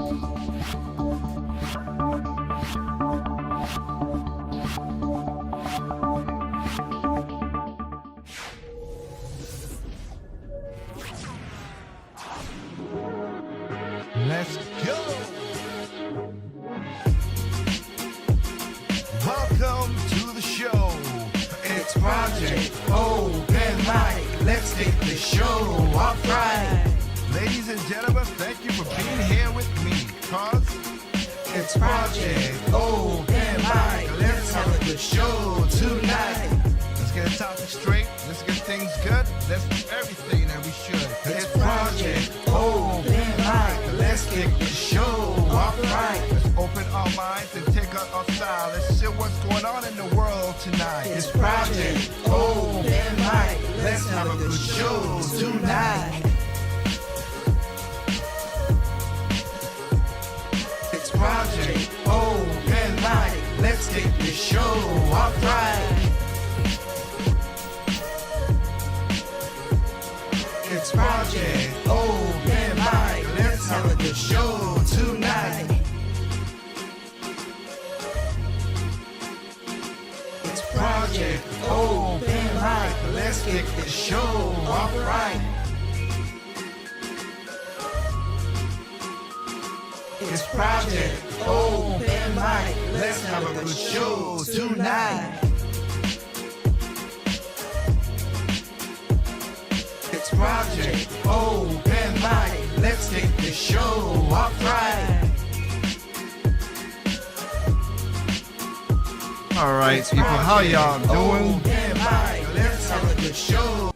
Let's go! Welcome to the show. It's Project Open Mic. Let's get the show off right. Ladies and gentlemen, thank you for being here with me, cause it's Project Open Mic. Let's have a good show tonight. Let's get the topic straight. Let's get things good. Let's do everything that we should. It's Project Open Mic. Let's get the show off right. Let's open our minds and take out our style. Let's see what's going on in the world tonight. It's Project Open Mic. Let's have a good show tonight. It's Project Open Mic. Let's get the show off right. It's Project Open Mic. Let's have a good show tonight. It's Project Open Mic. Let's get the show off right. It's Project Open Mic. Let's have a good show tonight. It's Project Open Mic. Let's get the show off right. All right, people, how y'all doing? Let's have a good show.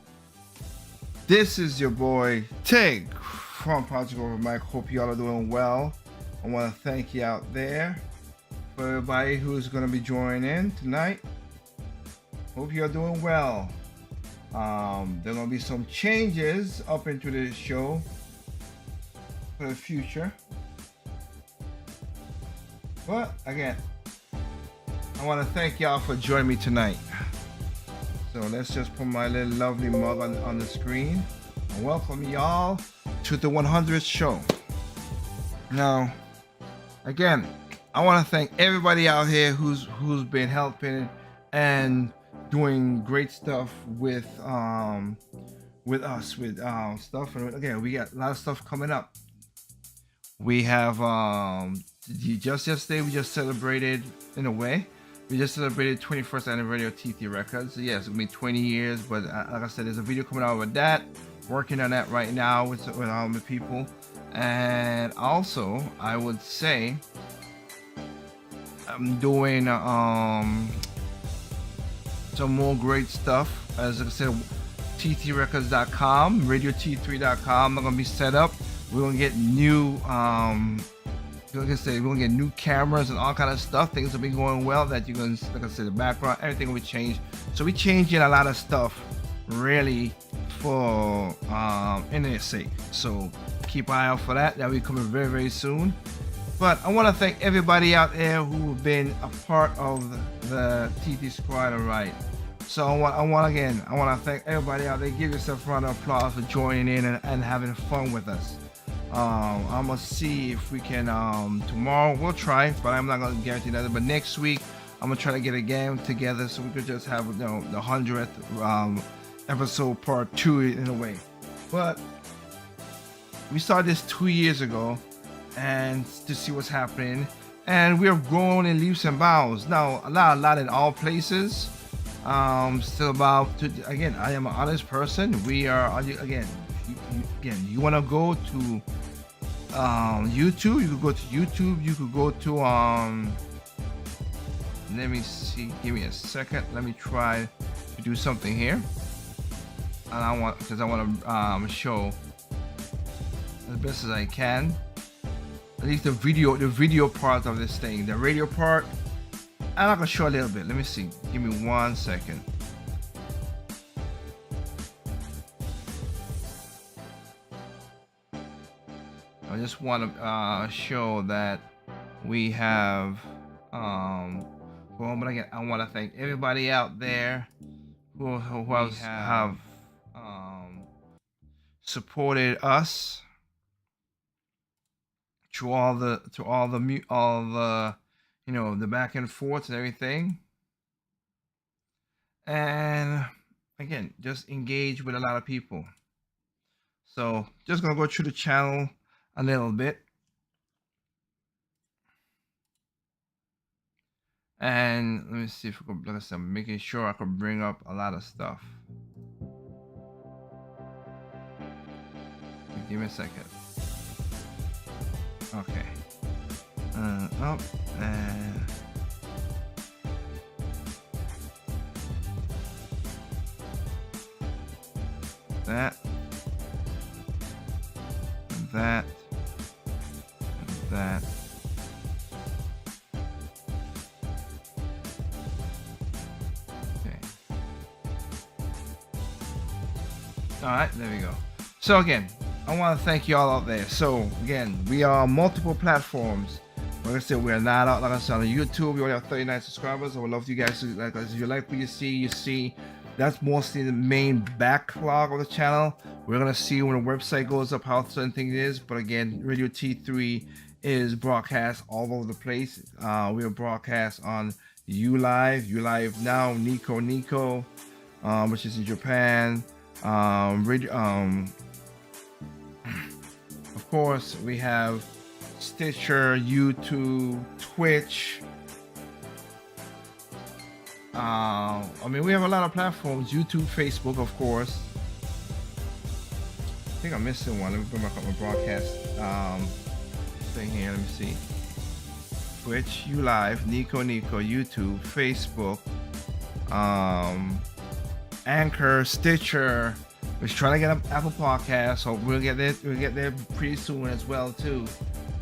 This is your boy Tig from Project Open Mic. Hope y'all are doing well. I want to thank you out there for everybody who's going to be joining in tonight. Hope you're doing well. There are going to be some changes up into this show for the future. But again, I want to thank y'all for joining me tonight. So let's just put my little lovely mug on the screen and welcome y'all to the 100th show. Now, again, I want to thank everybody out here who's been helping and doing great stuff with us with stuff. And again, we got a lot of stuff coming up. We have just yesterday we just celebrated, in a way, we just celebrated 21st anniversary of TT Records. So yes, it's gonna be 20 years, but like I said, there's a video coming out with that. Working on that right now with the people. And also, I would say I'm doing some more great stuff. As I said, ttrecords.com, radiot3.com are gonna be set up. We're gonna get new like I said, we're gonna get new cameras and all kind of stuff. Things will be going well. That you're gonna, like I said, the background, everything will change. So we changing a lot of stuff really for internet's sake. So keep an eye out for that. That'll be coming very, very soon. But I want to thank everybody out there who've been a part of the TT squad. All right. So I want to thank everybody out there. Give yourself a round of applause for joining in and having fun with us. I'm gonna see if we can tomorrow. We'll try, but I'm not gonna guarantee that. But next week, I'm gonna try to get a game together so we could just have the 100th episode part 2 in a way. But we started this 2 years ago, and to see what's happening, and we have grown in leaps and bounds. Now a lot in all places. Still about to, again, I am an honest person. We are again. You want to go to YouTube? You could go to YouTube. You could go to let me see. Give me a second. Let me try to do something here. And I want to show as best as I can. At least the video part of this thing. The radio part, I'm gonna show a little bit. Let me see. Give me 1 second. I just want to show that we have but again, I want to thank everybody out there who have supported us through all the the back and forth and everything. And again, just engage with a lot of people. So just gonna go through the channel a little bit. And let me see if I can, like I said, I'm making sure I can bring up a lot of stuff. Give me a second. Okay. Up and that, and that, and that. Okay. All right, there we go. So again, I want to thank you all out there. So again, we are on multiple platforms. Like I said, we're not out, like I said, on YouTube. We only have 39 subscribers. I would love you guys to, like, if you like what you see. That's mostly the main backlog of the channel. We're gonna see when the website goes up how certain things is. But again, Radio T3 is broadcast all over the place. We are broadcast on ULive Now, Nico, which is in Japan. Of course, we have Stitcher, YouTube, Twitch. I mean, we have a lot of platforms. YouTube, Facebook, of course. I think I'm missing one. Let me bring back up my broadcast thing here. Let me see. Twitch, ULive, Nico, YouTube, Facebook, Anchor, Stitcher. We're trying to get up Apple Podcasts, so we'll get there pretty soon as well too.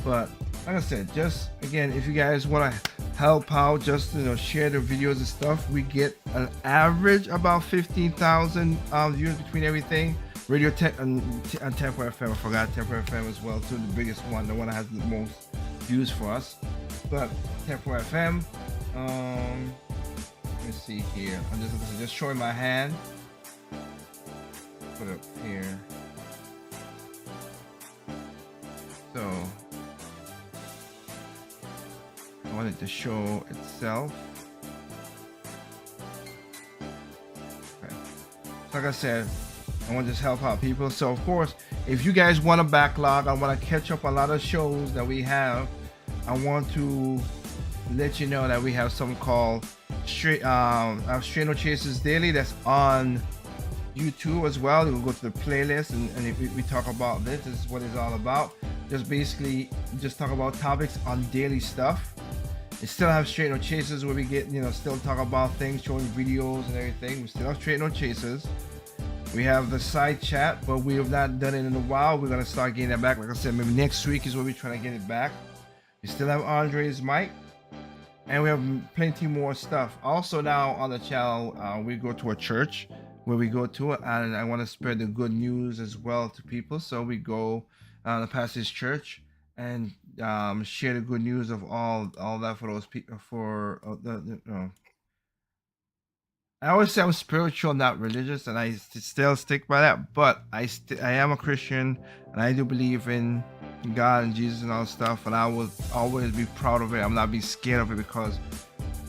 But like I said, just again, if you guys want to help out, just share the videos and stuff. We get an average about 15,000 views between everything. Radio Tech and Tempo FM. I forgot Tempo FM as well too, the biggest one, the one that has the most views for us. But Tempo FM. Let me see here. I'm just showing my hand. Put it up here. So I want it to show itself. Okay. Like I said, I want to just help out people. So of course, if you guys want a backlog, I want to catch up a lot of shows that we have. I want to let you know that we have something called Straight No Chasers Daily that's on YouTube as well. You'll go to the playlist and if we talk about this is what it's all about. Just basically just talk about topics on daily stuff. We still have Straight No Chasers where we get still talk about things, showing videos and everything. We still have Straight No Chasers. We have the side chat, but we have not done it in a while. We're gonna start getting that back. Like I said, maybe next week is where we're trying to get it back. We still have Andre's mic, and we have plenty more stuff. Also now on the channel, we go to a church where we go to it, and I want to spread the good news as well to people. So we go past this church and share the good news of all that for those people. I always say I'm spiritual, not religious, and I still stick by that. But I am a Christian, and I do believe in God and Jesus and all that stuff. And I will always be proud of it. I'm not be scared of it, because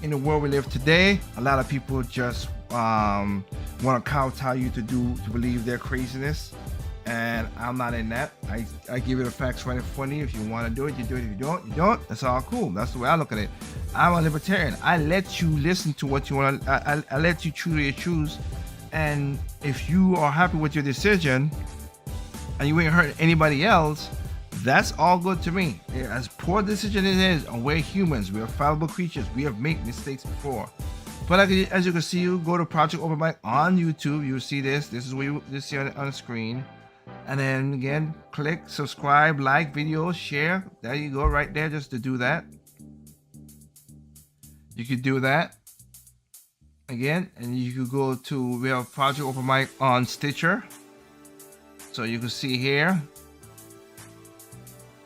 in the world we live today, a lot of people just want to kowtow you to believe their craziness, and I'm not in that. I give you the facts right in front of you. If you want to do it, you do it. If you don't, you don't. That's all cool. That's the way I look at it. I'm a libertarian. I let you listen to what you want. I let you choose, and if you are happy with your decision and you ain't hurt anybody else, that's all good to me. As poor decision it is, and we're humans, we're fallible creatures, we have made mistakes before. But as you can see, you go to Project Open Mic on YouTube, you'll see this is what you see on the screen. And then again, click subscribe, like videos, share. There you go, right there, just to do that. You could do that again, and you could go to, we have Project Open Mic on Stitcher. So you can see here,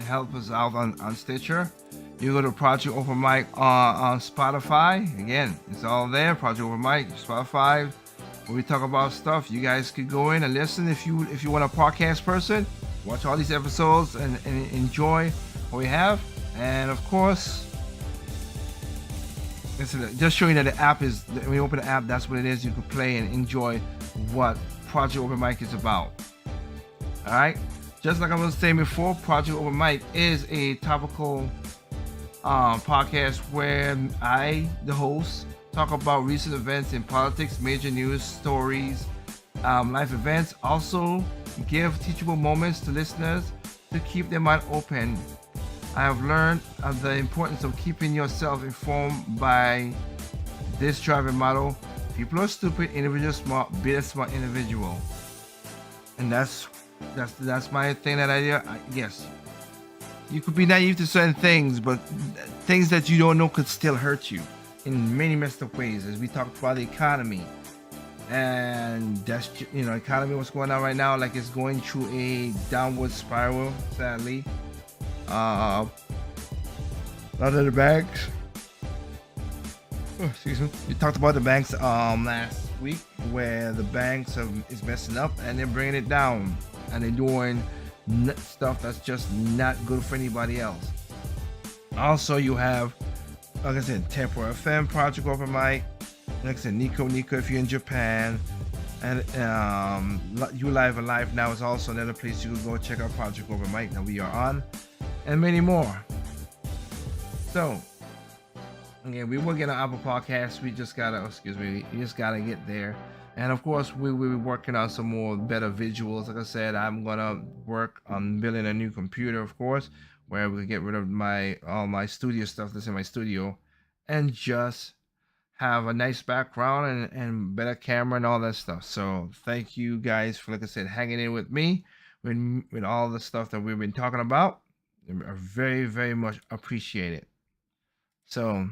help us out on Stitcher. You go to Project Open Mic on Spotify. Again, it's all there. Project Open Mic, Spotify. When we talk about stuff, you guys could go in and listen. If you want a podcast person, watch all these episodes and enjoy what we have. And of course, it's just showing that the app is, when you open the app, that's what it is. You can play and enjoy what Project Open Mic is about. All right. Just like I was saying before, Project Open Mic is a topical podcast where I, the host, talk about recent events in politics, major news stories, life events. Also, give teachable moments to listeners to keep their mind open. I have learned of the importance of keeping yourself informed by this driving model. People are stupid, individuals smart, be a smart individual. And that's my thing, that idea. Yes, you could be naive to certain things, but things that you don't know could still hurt you in many messed up ways. As we talked about the economy, and that's, economy, what's going on right now, like it's going through a downward spiral, sadly. A lot of the banks, excuse me, we talked about the banks last week, where the banks is messing up and they're bringing it down, and they're doing stuff that's just not good for anybody else. Also, you have, like I said, Tempo FM, Project Open Mic, like I said, Nico if you're in Japan, and You Live Alive Now is also another place you can go check out Project Open Mic that we are on, and many more. So again, we will get an Apple Podcast. We just gotta get there. And of course, we will be working on some more better visuals. Like I said, I'm gonna work on building a new computer, of course, where we can get rid of all my studio stuff that's in my studio, and just have a nice background and better camera and all that stuff. So thank you guys for, like I said, hanging in with me with all the stuff that we've been talking about. I very, very much appreciate it. So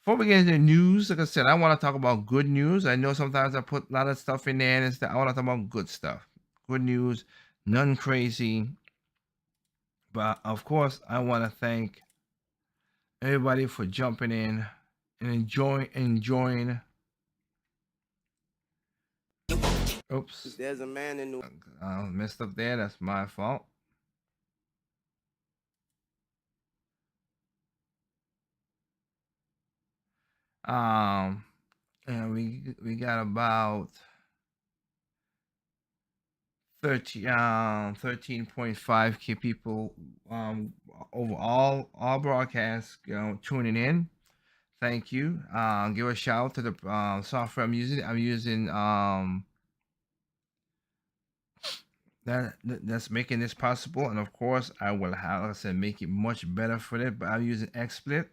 before we get into the news, like I said, I want to talk about good news. I know sometimes I put a lot of stuff in there, and I want to talk about good stuff, good news, none crazy. But of course, I want to thank everybody for jumping in and enjoying. Oops, There's a man in New. Messed up there. That's my fault. And we got about 13.5K people over all broadcasts, tuning in. Thank you. Give a shout out to the software I'm using. That's making this possible, and of course I will have, like I said, make it much better for it. But I'm using XSplit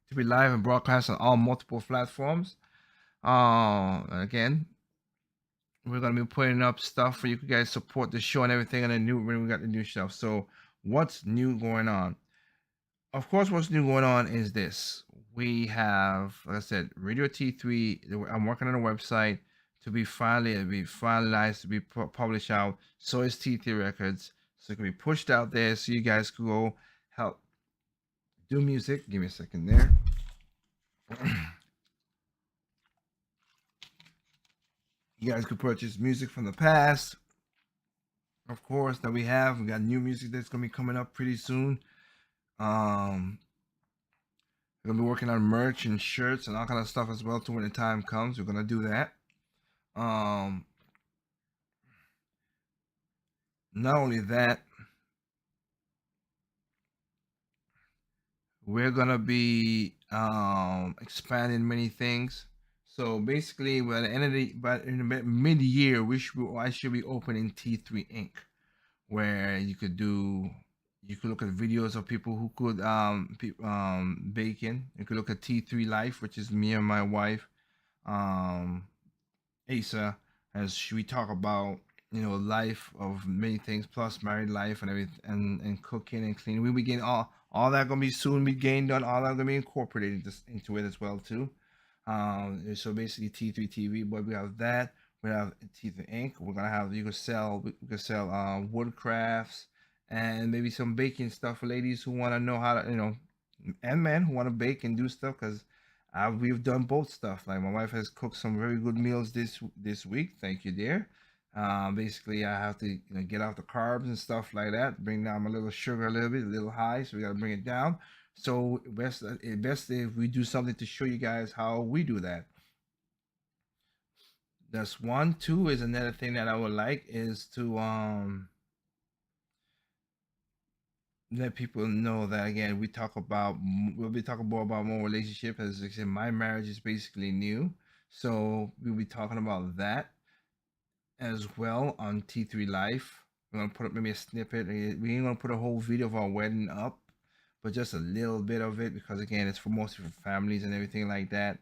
to be live and broadcast on all multiple platforms. Again, we're gonna be putting up stuff for you guys support the show and everything, and when we got the new stuff. So what's new going on? Of course, what's new going on is this. We have, like I said, Radio T3. I'm working on a website to be finalized, to be published out. So is T3 Records. So it can be pushed out there, so you guys can go help do music. Give me a second there. You guys could purchase music from the past, of course, that we have. We got new music that's gonna be coming up pretty soon. We're gonna be working on merch and shirts and all kind of stuff as well too when the time comes. We're gonna do that. Not only that, we're gonna be expanding many things. So basically, by the end of but in the mid-year, I should be opening T3 Inc., where you could look at videos of people who could baking. You could look at T3 Life, which is me and my wife, Asa, as we talk about life of many things, plus married life and everything, and cooking and cleaning. We begin all that gonna be soon be gained on. All that gonna be incorporated into it as well too. So basically T3 TV, but we have that. We have T3 Inc. We're gonna have we could sell wood crafts and maybe some baking stuff for ladies who want to know how to and men who want to bake and do stuff, because we've done both stuff. Like my wife has cooked some very good meals this week. Thank you, dear. Basically, I have to get off the carbs and stuff like that. Bring down my little sugar a little bit, a little high. So we gotta bring it down. So best if we do something to show you guys how we do that. That's one. Two is another thing that I would like is to let people know that again we'll be talking more relationship as I said my marriage is basically new, so we'll be talking about that as well on T3 Life. We're gonna put up maybe a snippet. We ain't gonna put a whole video of our wedding up, but just a little bit of it because again, it's for mostly for families and everything like that.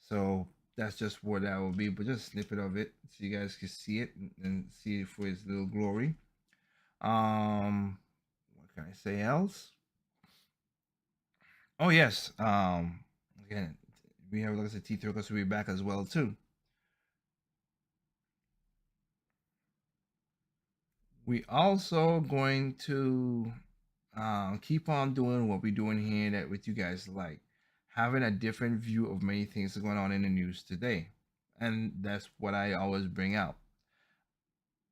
So that's just what that will be, but just a snippet of it so you guys can see it and see it for its little glory. What can I say else? Oh yes. Again, we have like I said, T3 because we'll be back as well too. We also going to keep on doing what we're doing here that with you guys like having a different view of many things going on in the news today, and that's what I always bring out.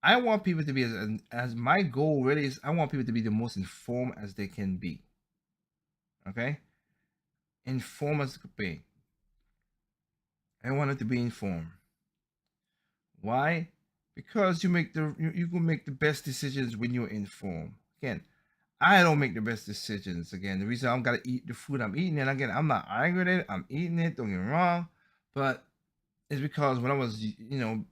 I want people to be as my goal really is. I want people to be the most informed as they can be. Okay, informed as they could be. I want them to be informed. Why? Because you can make the best decisions when you're informed. Again, I don't make the best decisions. Again, the reason I'm gotta eat the food I'm eating, and again, I'm not angry at it. I'm eating it. Don't get me wrong, but it's because when I was,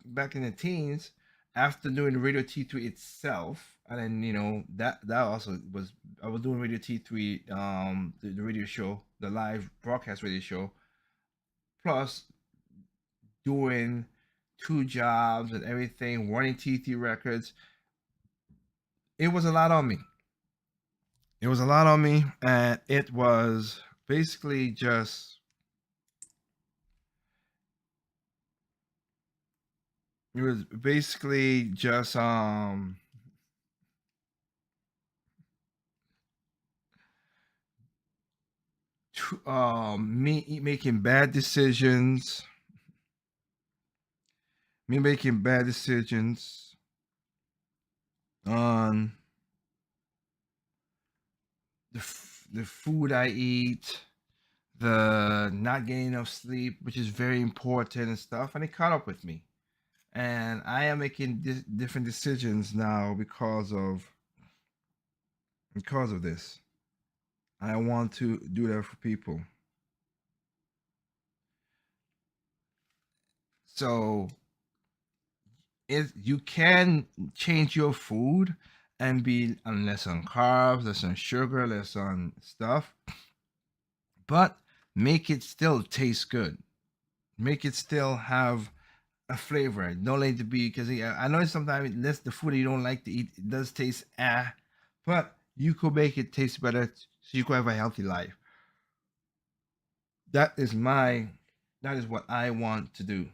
back in the teens, after doing the Radio T3 itself, and then that also was I was doing Radio T3, the radio show, the live broadcast radio show, plus doing two jobs and everything, running T3 records. It was a lot on me. It was a lot on me, and it was basically just it was basically just me making bad decisions, me making bad decisions on the food I eat, the not getting enough sleep, which is very important and stuff, and it caught up with me. And I am making different decisions now because of this. I want to do that for people. So you can change your food and be on less on carbs, less on sugar, less on stuff, but make it still taste good. Make it still have a flavor. Don't let it be because I know sometimes that's the food that you don't like to eat. It does taste but you could make it taste better so you could have a healthy life. That is my that is what I want to do.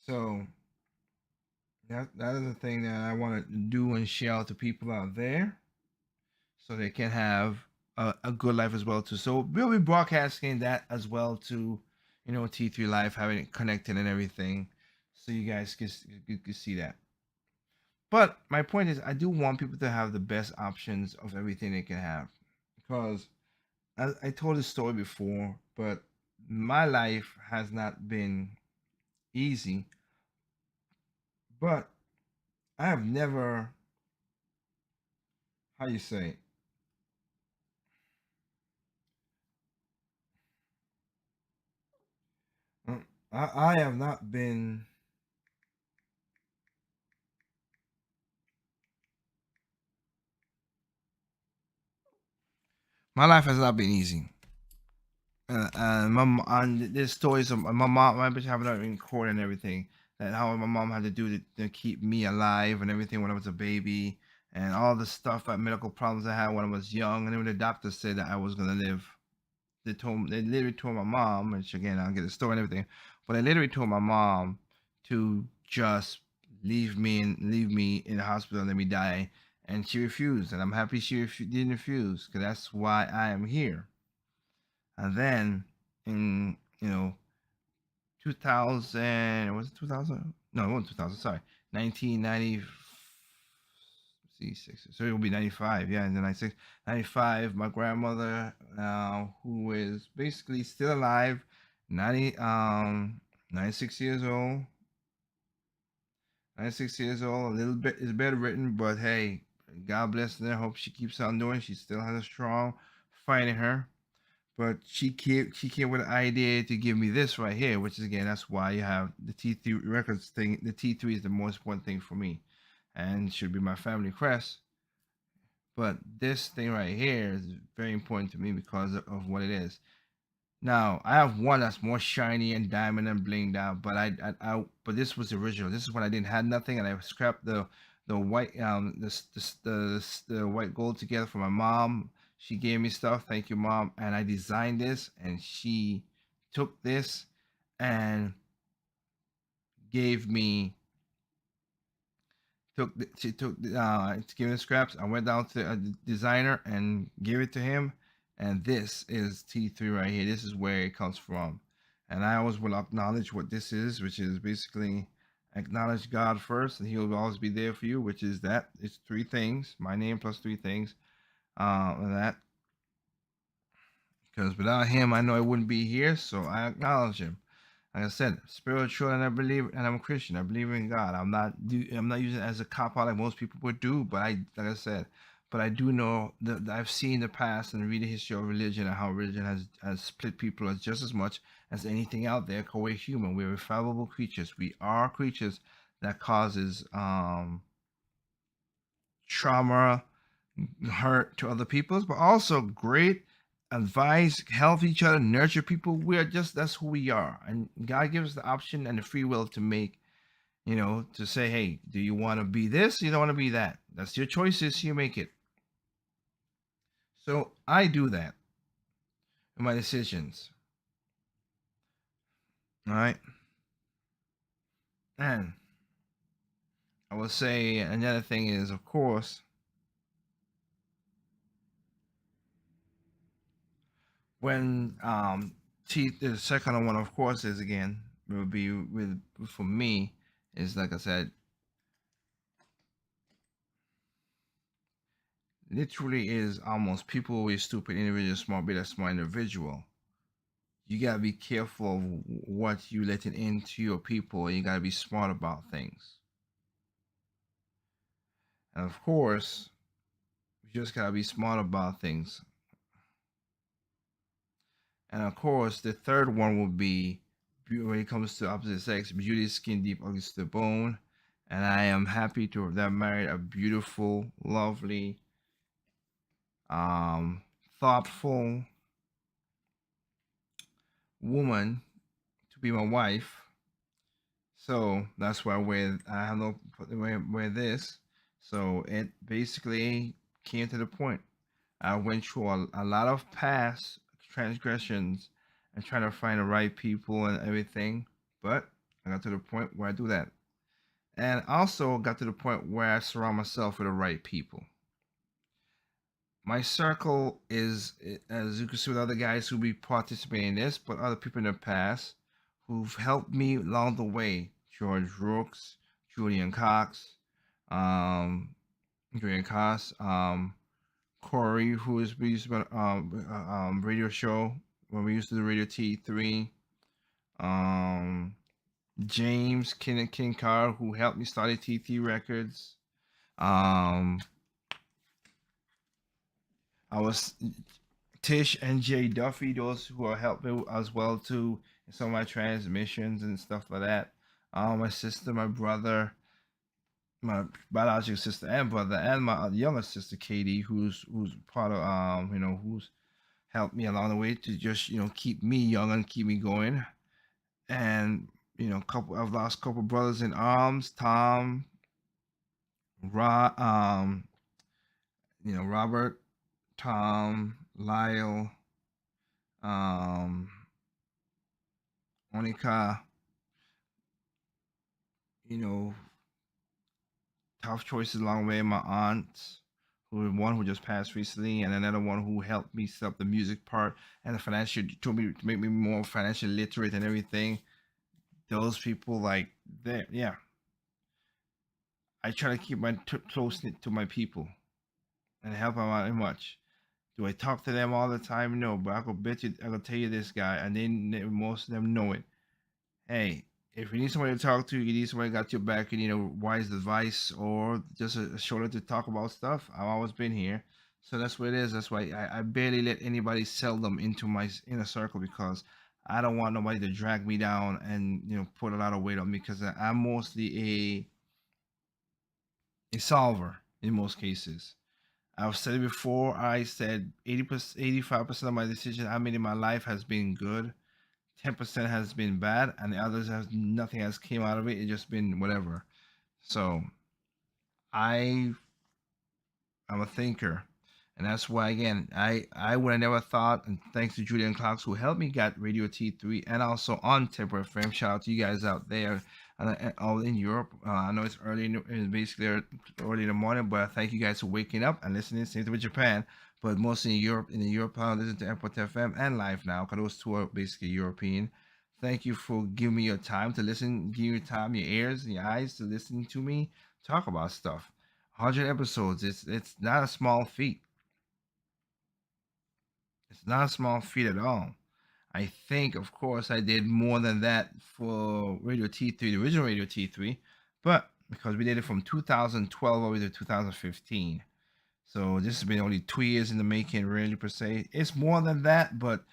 So that is the thing that I want to do and share out to people out there, so they can have a good life as well too. So we'll be broadcasting that as well to, T3 Live, having it connected and everything, so you guys can see that. But my point is, I do want people to have the best options of everything they can have, because as I told this story before, but my life has not been easy, but I have never, how you say, I have not been. My life has not been easy. And there's stories of my mom, my bitch having that in court and everything. That how my mom had to do to keep me alive and everything when I was a baby, and all the stuff, medical problems I had when I was young. And then when the doctor said that I was gonna live, they literally told my mom, which again I'll get the story and everything, but they literally told my mom to just leave me in the hospital and let me die, and she refused, and I'm happy she didn't refuse, because that's why I am here. And then, in 2000, was it 2000? No, it wasn't 2000. Sorry, 1990. See, six. So it will be 95. Yeah, and then 96, 95. My grandmother, who is basically still alive, 96 years old. 96 years old. A little bit is bedridden, but hey, God bless her. Hope she keeps on doing. She still has a strong fight in her. But she came with an idea to give me this right here, which is again that's why you have the T3 records thing. The T3 is the most important thing for me, and should be my family crest. But this thing right here is very important to me because of what it is. Now I have one that's more shiny and diamond and blinged out, but but this was the original. This is when I didn't have nothing, and I scrapped the white the white gold together for my mom. She gave me stuff. Thank you, mom. And I designed this, and she took this and gave me she took to give me the scraps. I went down to a designer and gave it to him, and this is T3 right here. This is where it comes from, and I always will acknowledge what this is, which is basically acknowledge God first, and He will always be there for you. Which is that it's three things: my name plus three things, and that because without Him, I know I wouldn't be here. So I acknowledge Him. Like I said, spiritual, and I believe, and I'm a Christian. I believe in God. I'm not using it as a cop out like most people would do. But like I said, but I do know that I've seen the past and read the history of religion and how religion has split people as just as much as anything out there. Cause we're human. We're fallible creatures. We are creatures that causes trauma, hurt to other peoples, but also great advice, help each other, nurture people. We are just that's who we are, and God gives us the option and the free will to make, to say, hey, do you want to be this? You don't want to be that. That's your choices. You make it. So I do that in my decisions. All right, and I will say another thing is, of course, when the second one, of course, is again will be with for me is like I said, literally is almost people always stupid individual, smart, be that smart individual. You gotta be careful of what you letting into your people, and you gotta be smart about things. And of course, you just gotta be smart about things. And of course, the third one will be when it comes to opposite sex, beauty, skin deep, ugly to the bone. And I am happy to have married a beautiful, lovely, um, thoughtful woman to be my wife. So that's why I have no wear this. So it basically came to the point. I went through a lot of past transgressions and trying to find the right people and everything. But I got to the point where I do that. And also got to the point where I surround myself with the right people. My circle is, as you can see with other guys who be participating in this, but other people in the past who've helped me along the way. George Rooks, Julian Cox, um, Julian Cox, Corey, who is we used to radio show when we used to do Radio T3. Um, James King Carr, who helped me start T3 Records. I was Tish and Jay Duffy, those who are helping as well too in some of my transmissions and stuff like that. My sister, my brother, my biological sister and brother, and my younger sister Katie, who's part of who's helped me along the way to just keep me young and keep me going. And couple I've lost a couple brothers in arms, Tom, Robert, Tom, Lyle, um, Monica, you know, tough choices along the way. My aunt, one who just passed recently, and another one who helped me set up the music part and the financial, told me to make me more financially literate and everything. those people like they yeah, I try to keep my close knit to my people and help them out as much. Do I talk to them all the time? No, but I could bet you, I could tell you this guy, and most of them know it. Hey, if you need somebody to talk to, you need somebody got your back, you need a wise advice or just a shoulder to talk about stuff. I've always been here, so that's what it is. That's why I barely let anybody sell them into my inner circle because I don't want nobody to drag me down and put a lot of weight on me because I'm mostly a solver in most cases. I've said it before. I said 80%, 85% of my decisions I made in my life has been good. 10% has been bad, and the others has nothing has came out of it. It's just been whatever. So I I'm a thinker, and that's why again I would have never thought. And thanks to Julian Cox who helped me get Radio T3 and also on Temper FM. Shout out to you guys out there, all in Europe. I know it's early, it's basically early in the morning, but I thank you guys for waking up and listening. Same thing with Japan, but mostly in Europe. In the Europe, I listen to Airport FM and Live now, because those two are basically European. Thank you for giving me your time to listen, give your time, your ears, and your eyes to listen to me talk about stuff. 100 episodes. It's not a small feat. It's not a small feat at all. I think, of course, I did more than that for Radio T3, the original Radio T3, but because we did it from 2012 all the way to 2015. So this has been only 2 years in the making, really, per se. It's more than that, but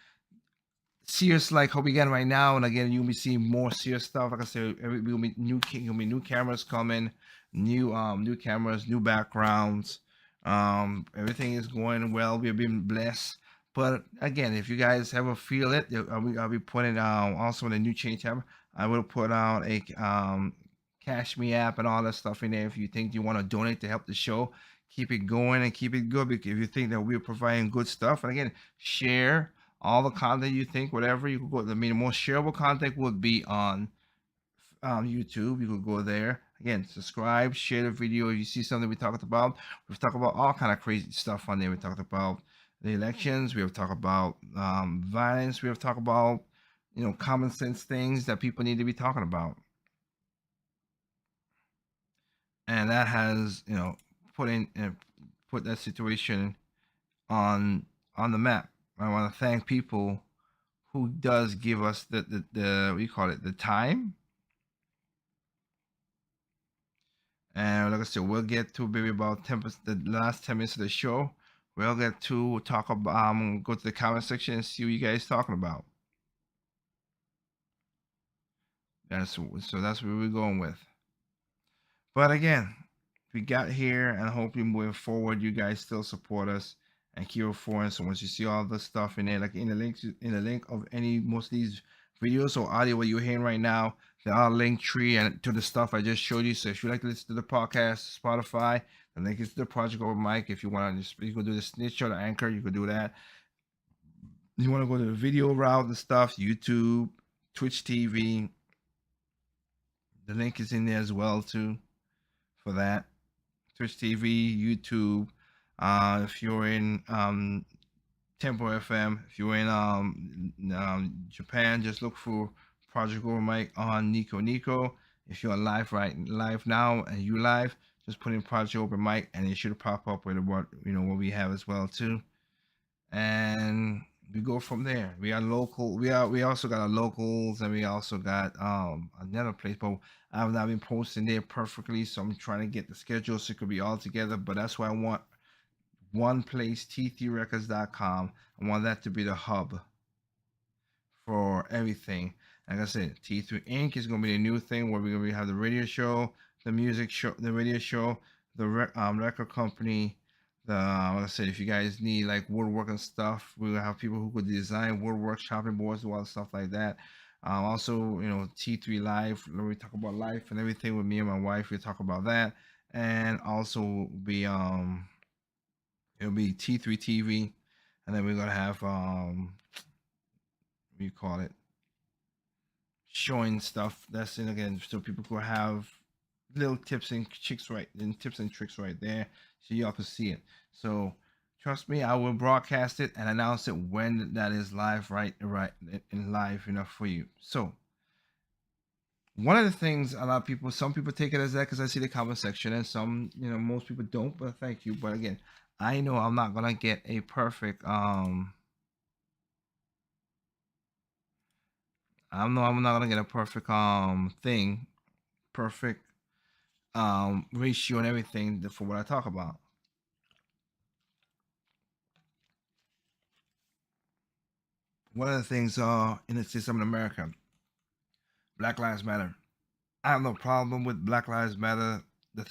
serious like how we get right now, and again you'll be seeing more serious stuff. Like I said, will be will be new cameras coming, new cameras, new backgrounds. Everything is going well. We've been blessed. But again, if you guys ever feel it, I'll be putting also in the new change tab. I will put out a Cash Me app and all that stuff in there. If you think you want to donate to help the show, keep it going and keep it good. Because if you think that we're providing good stuff, and again, share all the content you think, whatever you could go. I mean, the most shareable content would be on YouTube. You could go there again, subscribe, share the video. If you see something we talked about, we've talked about all kind of crazy stuff on there. We talked about the elections. We have talked about violence. We have talked about common sense things that people need to be talking about, and that has put in put that situation on the map. I want to thank people who does give us the what do you call it, the time. And like I said, we'll get to maybe about 10%, the last 10 minutes of the show. We'll get to talk about go to the comment section and see what you guys talking about. That's where we're going with. But again, we got here, and hopefully moving forward, you guys still support us and keep it forward. So once you see all the stuff in there, like in the link of any most of these videos or audio what you're hearing right now, there are link tree and to the stuff I just showed you. So if you like to listen to the podcast, Spotify, the link is to the Project Over Mic. If you want to just you can do the snitch or the anchor, you could do that. You want to go to the video route and stuff, YouTube, Twitch TV. The link is in there as well too for that. Twitch TV, YouTube. If you're in Tempo FM, if you're in Japan, just look for Project Over Mic on Nico Nico. If you're live now and you live, just put in Project Over Mic and it should pop up with what what we have as well too. And we go from there. We are local. We also got our locals, and we also got another place, but I've not been posting there perfectly, so I'm trying to get the schedule so it could be all together. But that's why I want one place, t3records.com. I want that to be the hub for everything. Like I said, T3 Inc. is gonna be the new thing where we're gonna have the radio show, the music show, the radio show, the record company. Like I said, if you guys need like woodworking stuff, we're gonna have people who could design woodwork, chopping boards, and all that stuff like that. Also, T3 Live, where we talk about life and everything with me and my wife. We talk about that, and also be it'll be T3 TV, and then we're gonna have what do you call it, showing stuff that's in again, so people could have little tips and tricks right there, so y'all can see it. So trust me, I will broadcast it and announce it when that is live, right in live enough for you. So One of the things a lot of people, some people take it as that because I see the comment section, and some, most people don't. But thank you. But again, I know I'm not gonna get a perfect. I know I'm not gonna get a perfect thing, perfect ratio and everything for what I talk about. One of the things in the system in America, Black Lives Matter. I have no problem with Black Lives Matter. The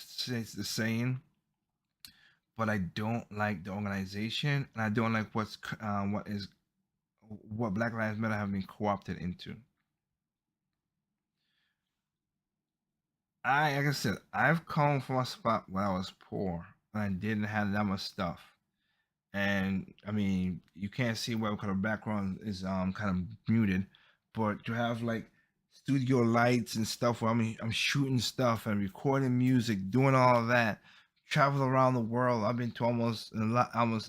saying, but I don't like the organization, and I don't like what Black Lives Matter have been co-opted into. Like I said, I've come from a spot where I was poor and I didn't have that much stuff. And I mean, you can't see well because the background is kind of muted, but to have like studio lights and stuff where I'm shooting stuff and recording music, doing all of that, travel around the world. I've been to almost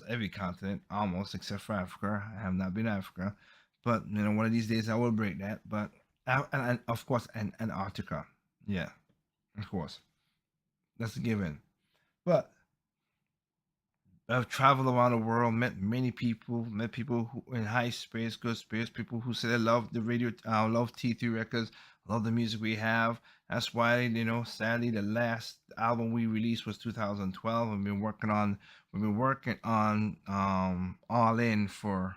every continent, almost except for Africa. I have not been to Africa, but one of these days I will break that. But and of course, and Antarctica, yeah, of course, that's a given. But I've traveled around the world, met many people, met people who in high spirits, good spirits, people who say they love the radio, love T3 records, love the music we have. That's why, sadly, the last album we released was 2012. We've been working on All In for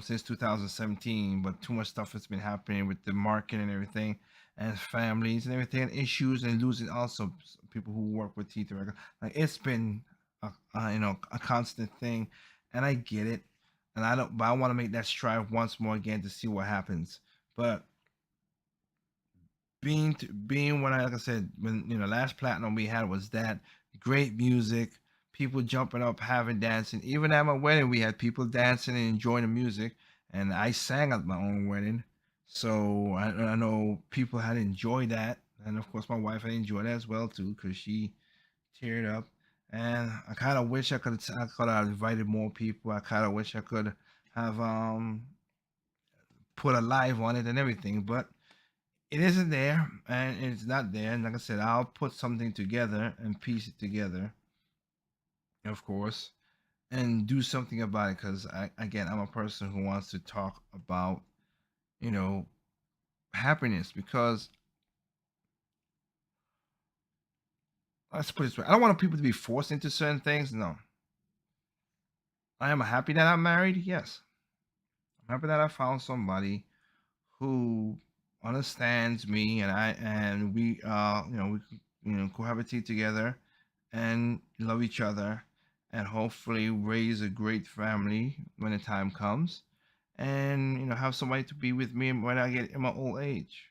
since 2017, but too much stuff has been happening with the market and everything, and families and everything, and issues, and losing also people who work with Teeth Record. Like it's been a constant thing, and I get it, and I don't, but I want to make that strive once more again to see what happens. But being when I like I said when last platinum we had was that great music, people jumping up, having dancing. Even at my wedding, we had people dancing and enjoying the music, and I sang at my own wedding, so I know people had enjoyed that, and of course my wife had enjoyed that as well too because she teared up. And I kind of wish I could have invited more people. I kind of wish I could have put a live on it and everything, but it isn't there and it's not there. And like I said, I'll put something together and piece it together, of course, and do something about it because again, I'm a person who wants to talk about, you know, happiness because let's put it this way. I don't want people to be forced into certain things. No. I am happy that I'm married. Yes. I'm happy that I found somebody who understands me and we cohabitate together and love each other and hopefully raise a great family when the time comes and have somebody to be with me when I get in my old age.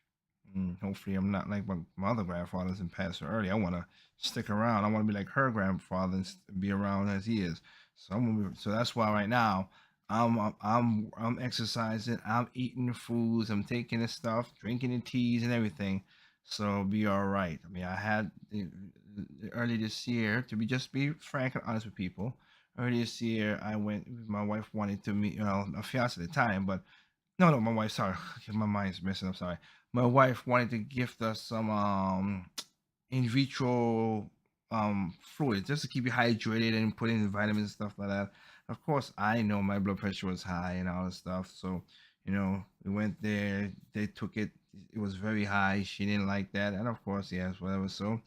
Hopefully I'm not like my other grandfathers and passed early. I want to stick around. I want to be like her grandfather and be around as he is. So that's why right now I'm exercising. I'm eating the foods. I'm taking the stuff, drinking the teas and everything. So be all right. I mean, I had early this year be frank and honest with people. Early this year, I went. My wife wanted to meet, a fiance at the time, but no, my wife. Sorry, my mind's missing. I'm sorry. My wife wanted to gift us some in vitro fluid just to keep you hydrated and put in vitamins and stuff like that. Of course, I know my blood pressure was high and all this stuff, so we went there. They took it. It was very high. She didn't like that, and of course, yes, whatever. So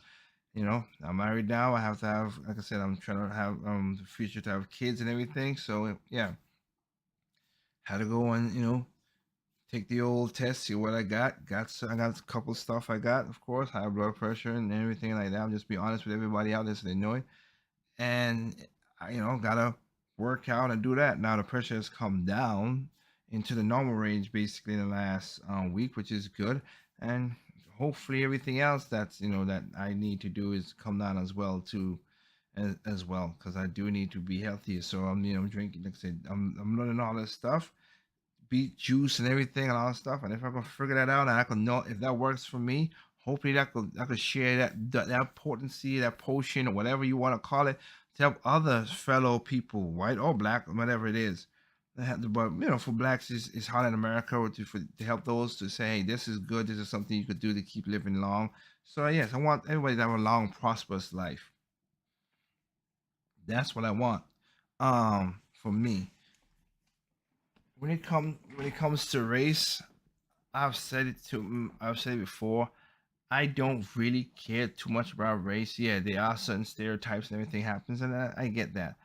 I'm married now. I have to have, like I said, I'm trying to have the future to have kids and everything. So yeah, had to go and take the old test, see what I got. I got a couple stuff I got, of course, high blood pressure and everything like that. I'm just be honest with everybody out there so they know it. And I, gotta work out and do that. Now the pressure has come down into the normal range basically in the last week, which is good. And hopefully everything else that's that I need to do is come down as well too. As well, because I do need to be healthy. So I'm, drinking. Like I said, I'm learning all this stuff, beet juice and everything and all that stuff. And if I can figure that out and I can know if that works for me, hopefully I could share that potency, that potion, or whatever you want to call it, to help other fellow people, white or black, whatever it is. But for blacks, it's hard in America to help those to say, hey, this is good. This is something you could do to keep living long. So yes, I want everybody to have a long, prosperous life. That's what I want. For me, when it comes to race, I've said it before. I don't really care too much about race. Yeah, there are certain stereotypes and everything happens, and I get that.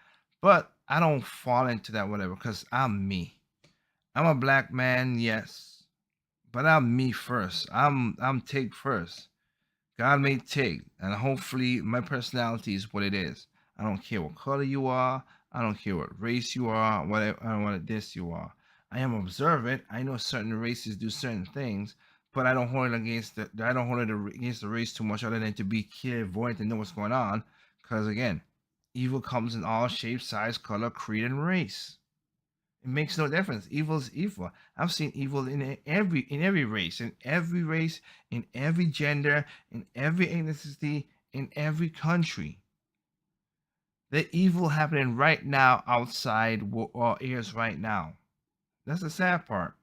But I don't fall into that whatever because I'm me. I'm a black man, yes, but I'm me first. I'm Tig first. God made Tig, and hopefully my personality is what it is. I don't care what color you are. I don't care what race you are. Whatever, I don't what this you are. I am observant. I know certain races do certain things, but I don't hold it against the. I don't hold it against the race too much, other than to be clairvoyant and know what's going on. Because again, evil comes in all shapes, size, color, creed, and race. It makes no difference. Evil is evil. I've seen evil in every race, in every gender, in every ethnicity, in every country. The evil happening right now outside our ears right now. That's the sad part.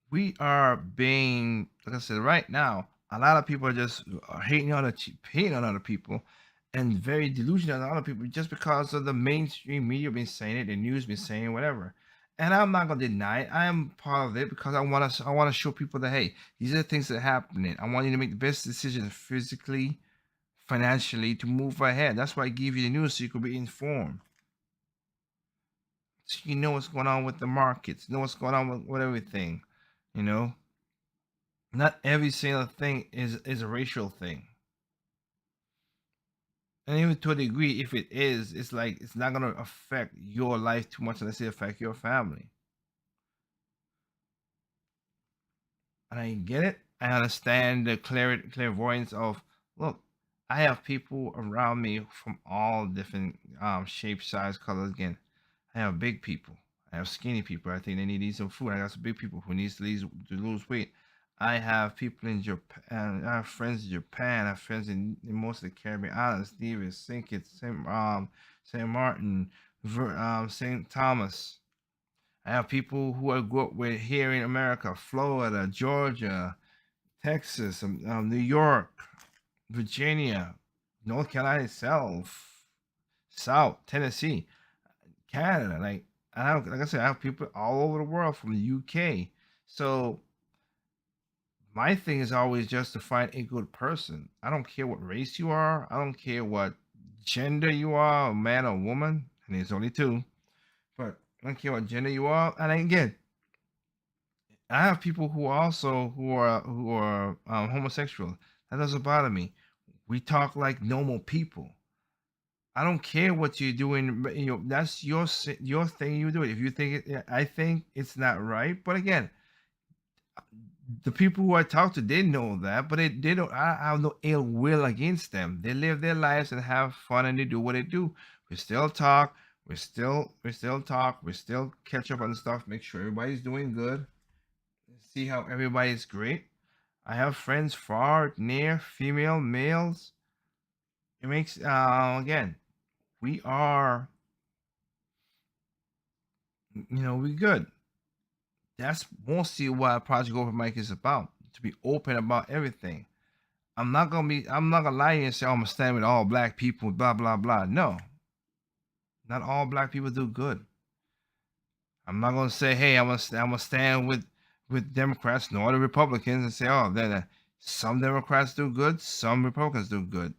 We are being, like I said, right now. A lot of people are just hating on other people, and very delusional on other people just because of the mainstream media been saying it, the news been saying whatever. And I'm not gonna deny it. I am part of it because I want to show people that hey, these are the things that are happening. I want you to make the best decisions physically, financially to move ahead. That's why I give you the news so you could be informed. So you know what's going on with the markets, know what's going on with everything, you know. Not every single thing is a racial thing, and even to a degree, if it is, it's like it's not gonna affect your life too much unless it affect your family. And I get it. I understand the clairvoyance of look. I have people around me from all different shapes, size, colors. Again, I have big people. I have skinny people. I think they need to eat some food. I got some big people who needs to lose weight. I have people in Japan. I have friends in Japan. I have friends in most of the Caribbean islands. Nevis, St. Kitts, Saint Martin, Saint Thomas. I have people who I grew up with here in America: Florida, Georgia, Texas, New York, Virginia, North Carolina itself, South Tennessee, Canada. Like I said, I have people all over the world from the UK. So my thing is always just to find a good person. I don't care what race you are. I don't care what gender you are, a man or woman. And there's only two. But I don't care what gender you are. And again, I have people who are homosexual. That doesn't bother me. We talk like normal people. I don't care what you're doing. But, that's your thing. You do it. If you think it, yeah, I think it's not right. But again, the people who I talk to, they know that, but they don't. I have no ill will against them. They live their lives and have fun, and they do what they do. We still talk. We still talk. We still catch up on stuff. Make sure everybody's doing good. See how everybody's great. I have friends far, near, female, males. It makes again, we are, we good. That's mostly what Project Open Mic is about. To be open about everything. I'm not gonna lie to you and say, oh, I'm gonna stand with all black people, blah blah blah. No, not all black people do good. I'm not gonna say, hey, I'm gonna stand with Democrats nor the Republicans and say, oh, then some Democrats do good, some Republicans do good,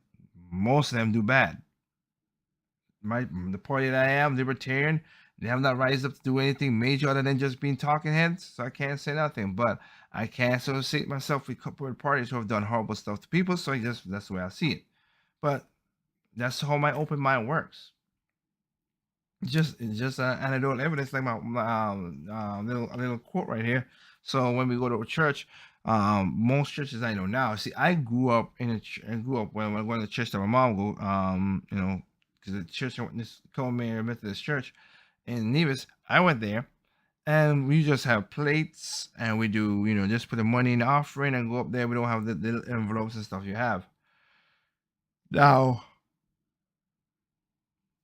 most of them do bad. The party that I am, Libertarian, they have not rised up to do anything major other than just being talking heads, so I can't say nothing. But I can't associate myself with corporate parties who have done horrible stuff to people, so that's the way I see it. But that's how my open mind works. Just anecdotal evidence, like my little quote right here. So when we go to a church, most churches I know now. See, I grew up I grew up when I went to the church that my mom go. Because the church I went this Co-Mayor Methodist Church in Nevis, I went there, and we just have plates, and we do just put the money in the offering and go up there. We don't have the envelopes and stuff you have now.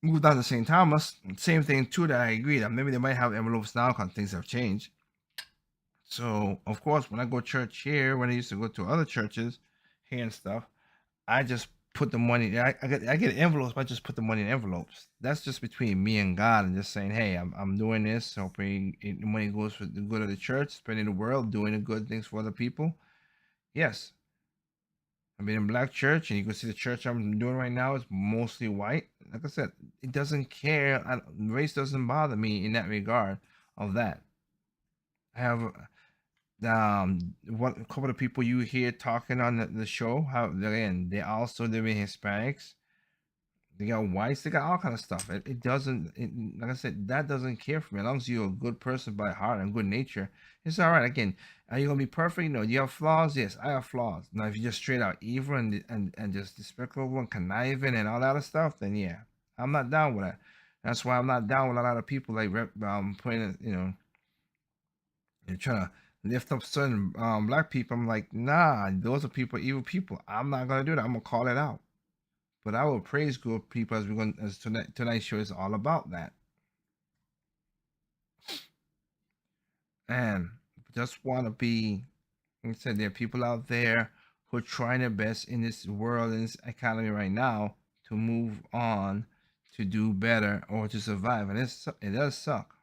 moved on to St. Thomas. Same thing too. That I agree that maybe they might have envelopes now because things have changed. So of course, when I go church here, when I used to go to other churches here and stuff, I just put the money. I get envelopes. But I just put the money in envelopes. That's just between me and God, and just saying, hey, I'm doing this, hoping the money goes for the good of the church, spreading the world, doing the good things for other people. Yes, I've been in black church, and you can see the church I'm doing right now is mostly white. Like I said, it doesn't care. Race doesn't bother me in that regard of that. I have what a couple of people you hear talking on the show. How again they also live in Hispanics. They got whites. They got all kind of stuff. It doesn't. Like I said, that doesn't care for me. As long as you're a good person by heart and good nature, it's all right. Again, are you gonna be perfect? No. Do you have flaws? Yes, I have flaws. Now, if you're just straight out evil and just despicable and conniving and all that other stuff, then yeah, I'm not down with that. That's why I'm not down with a lot of people like putting they're trying to lift up certain black people. I'm like, nah, those are people, evil people. I'm not gonna do that. I'm gonna call it out. But I will praise good people as we're going as tonight's show is all about that. And just want to be, like I said, there are people out there who are trying their best in this world, in this economy right now, to move on, to do better, or to survive. And it does suck.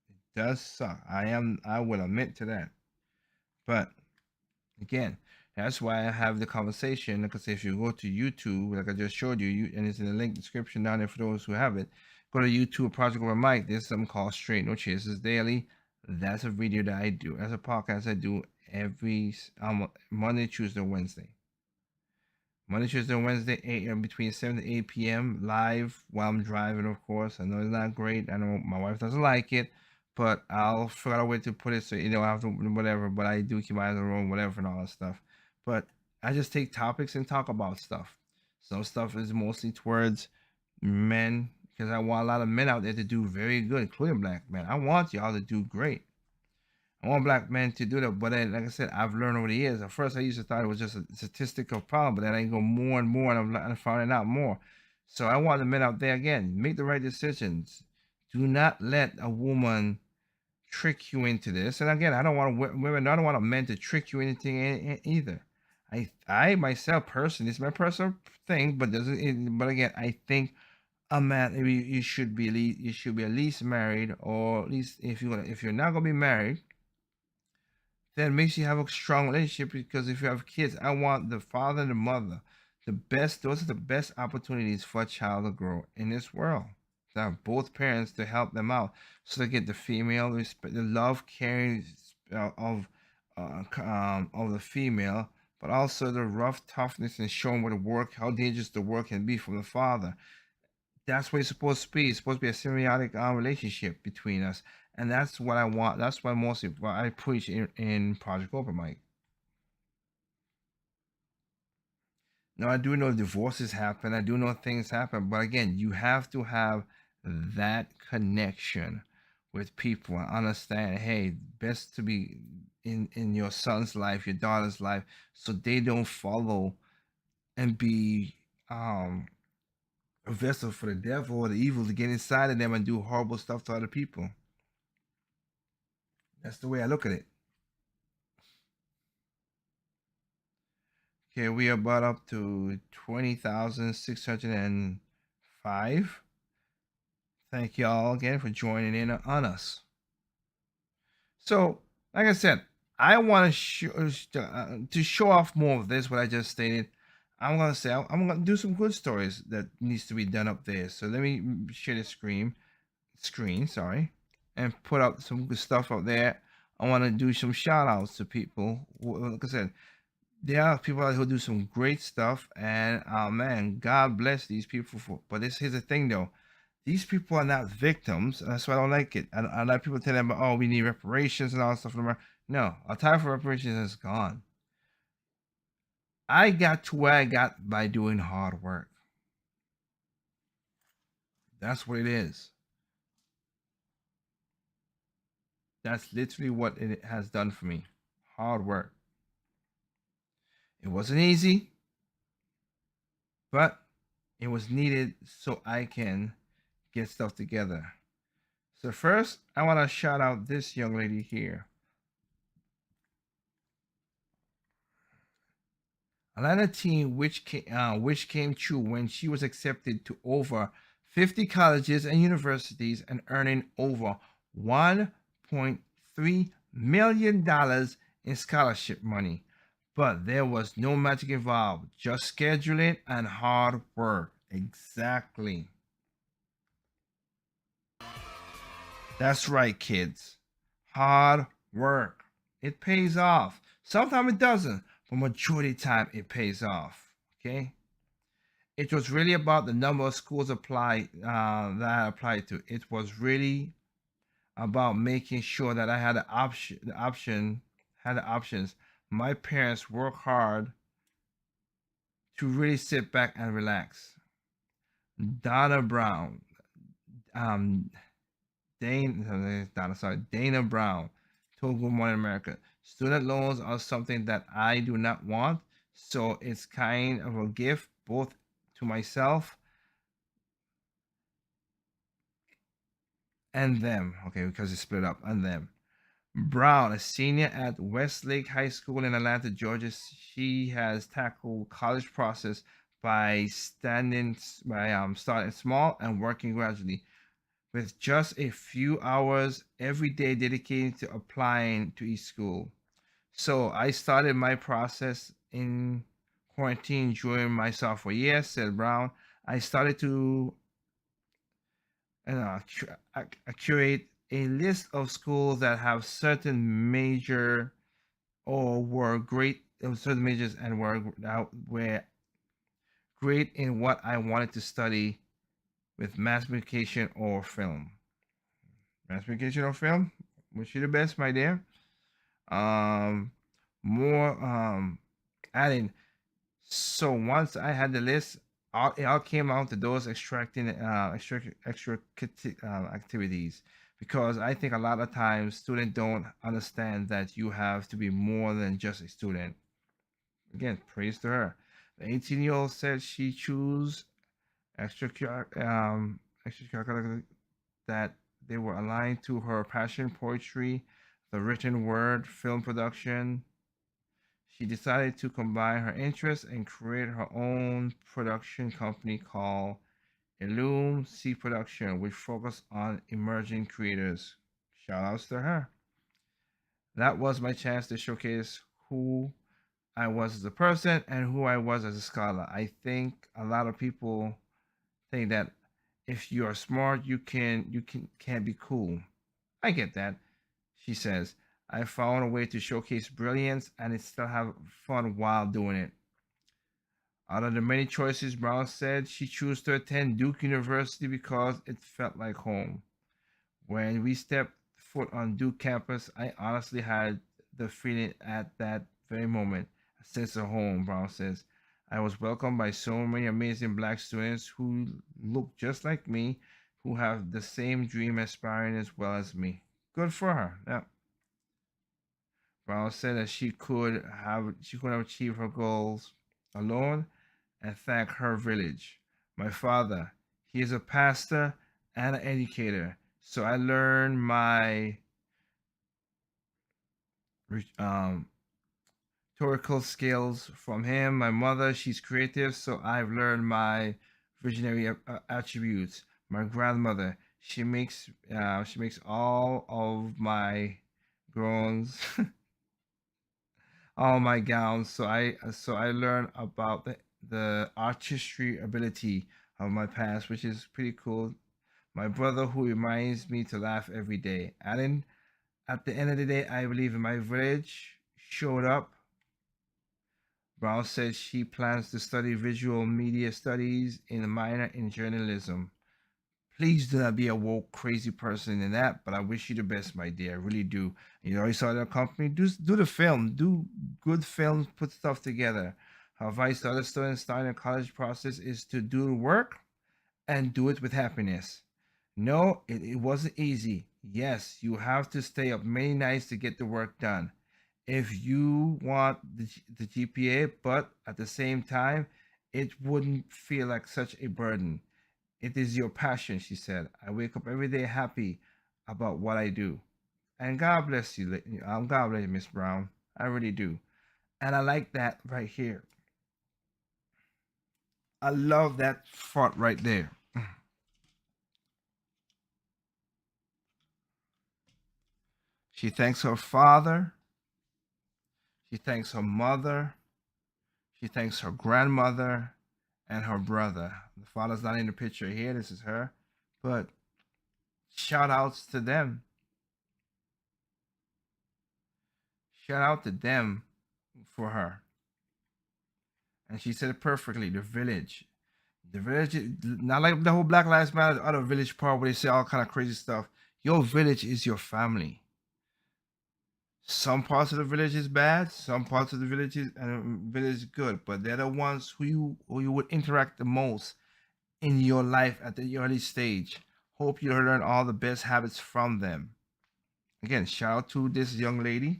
It does suck. I will admit to that. But again, that's why I have the conversation. Like I say, if you go to YouTube, like I just showed you, and it's in the link description down there for those who have it, go to YouTube, Project Over Mike. There's something called Straight No Chases Daily. That's a video that I do. That's a podcast I do every Monday, Tuesday, Wednesday. Monday, Tuesday, Wednesday, 8 between 7 to 8 p.m. live while I'm driving, of course. I know it's not great. I know my wife doesn't like it, but I'll figure out a way to put it so you don't have to whatever. But I do keep my eyes on the road, whatever, and all that stuff. But I just take topics and talk about stuff. Some stuff is mostly towards men because I want a lot of men out there to do very good, including black men. I want y'all to do great. I want black men to do that, but then, like I said, I've learned over the years. At first, I used to thought it was just a statistical problem, but then I go more and more, and I'm finding out more. So I want the men out there again, make the right decisions. Do not let a woman trick you into this. And again, I don't want women. I don't want a man to trick you into anything either. I myself personally, it's my personal thing, but doesn't. But again, I think a man, you should be at least married, or at least if you're not gonna be married, that makes you have a strong relationship. Because if you have kids, I want the father and the mother, the best. Those are the best opportunities for a child to grow in this world. To have both parents to help them out, so they get the female respect, the love, caring of the female, but also the rough toughness and showing what the work, how dangerous the work can be from the father. That's what it's supposed to be. It's supposed to be a symbiotic relationship between us, and that's what I want. That's what mostly what I preach in Project Open Mic. Now I do know divorces happen. I do know things happen, but again, you have to have that connection with people and understand. Hey, best to be in your son's life, your daughter's life, so they don't follow and be a vessel for the devil or the evil to get inside of them and do horrible stuff to other people. That's the way I look at it. Okay, we are about up to 20,605. Thank y'all again for joining in on us. So, like I said, I want to show off more of this, what I just stated. I'm gonna say I'm gonna do some good stories that needs to be done up there. So let me share the screen, sorry, and put up some good stuff up there. I want to do some shout outs to people. Like I said, there are people out who do some great stuff, and man, God bless these people for. But here's the thing, though. These people are not victims, and that's why I don't like it. A lot of people tell them, "Oh, we need reparations and all that stuff." No, our time for reparations is gone. I got to where I got by doing hard work. That's what it is. That's literally what it has done for me. Hard work. It wasn't easy, but it was needed so I can get stuff together. So first, I want to shout out this young lady here. Atlanta teen which came true when she was accepted to over 50 colleges and universities and earning over $1.3 million in scholarship money. But there was no magic involved, just scheduling and hard work. Exactly. That's right, kids. Hard work. It pays off. Sometimes it doesn't, but majority of the time it pays off. Okay. It was really about the number of schools that I applied to. It was really about making sure that I had the options. My parents worked hard to really sit back and relax. Donna Brown, um, Dana Brown told Good Morning America, student loans are something that I do not want, so it's kind of a gift both to myself and them. Okay, because it's split up and them. Brown, a senior at Westlake High School in Atlanta, Georgia, she has tackled college process by starting small and working gradually with just a few hours every day dedicated to applying to each school. So I started my process in quarantine during my sophomore year, said Brown. I started to curate a list of schools that have certain major or were great certain majors and were great in what I wanted to study with mass communication or film. Mass communication or film? Wish you the best, my dear. Um, more adding. So once I had the list, it all came out to those extracting activities because I think a lot of times students don't understand that you have to be more than just a student. Again, praise to her. The 18-year-old said she chose extracurricular that they were aligned to her passion, poetry, the written word, film production. She decided to combine her interests and create her own production company called Illume C Production, which focused on emerging creators. Shout outs to her. That was my chance to showcase who I was as a person and who I was as a scholar. I think a lot of people think that if you are smart, you can't be cool. I get that. She says, I found a way to showcase brilliance and it still have fun while doing it. Out of the many choices, Brown said she chose to attend Duke University because it felt like home. When we stepped foot on Duke campus, I honestly had the feeling at that very moment, a sense of home, Brown says. I was welcomed by so many amazing black students who look just like me, who have the same dream aspiring as well as me. Good for her. Yeah. Brown said that she could have achieved her goals alone and thank her village. My father, he is a pastor and an educator, so I learned my um, rhetorical skills from him. My mother, she's creative, so I've learned my visionary attributes. My grandmother, she makes all of my groans all my gowns. So I learned about the artistry ability of my past, which is pretty cool. My brother, who reminds me to laugh every day. Alan, at the end of the day, I believe in my village showed up. Brown said she plans to study visual media studies in a minor in journalism. Please do not be a woke crazy person in that, but I wish you the best, my dear. I really do. You already saw that company. Do the film. Do good films. Put stuff together. Her advice to other students starting a college process is to do the work and do it with happiness. No, it wasn't easy. Yes, you have to stay up many nights to get the work done. If you want the GPA, but at the same time, it wouldn't feel like such a burden. It is your passion, she said. I wake up every day happy about what I do. And God bless you, God bless you, Miss Brown. I really do. And I like that right here. I love that thought right there. She thanks her father. She thanks her mother. She thanks her grandmother and her brother. The father's not in the picture here. This is her. But shout outs to them. Shout out to them for her. And she said it perfectly. The village. The village, not like the whole Black Lives Matter, the other village part where they say all kind of crazy stuff. Your village is your family. Some parts of the village is bad, some parts of the village is good, but they're the ones who you would interact the most in your life at the early stage. Hope you learn all the best habits from them. Again, shout out to this young lady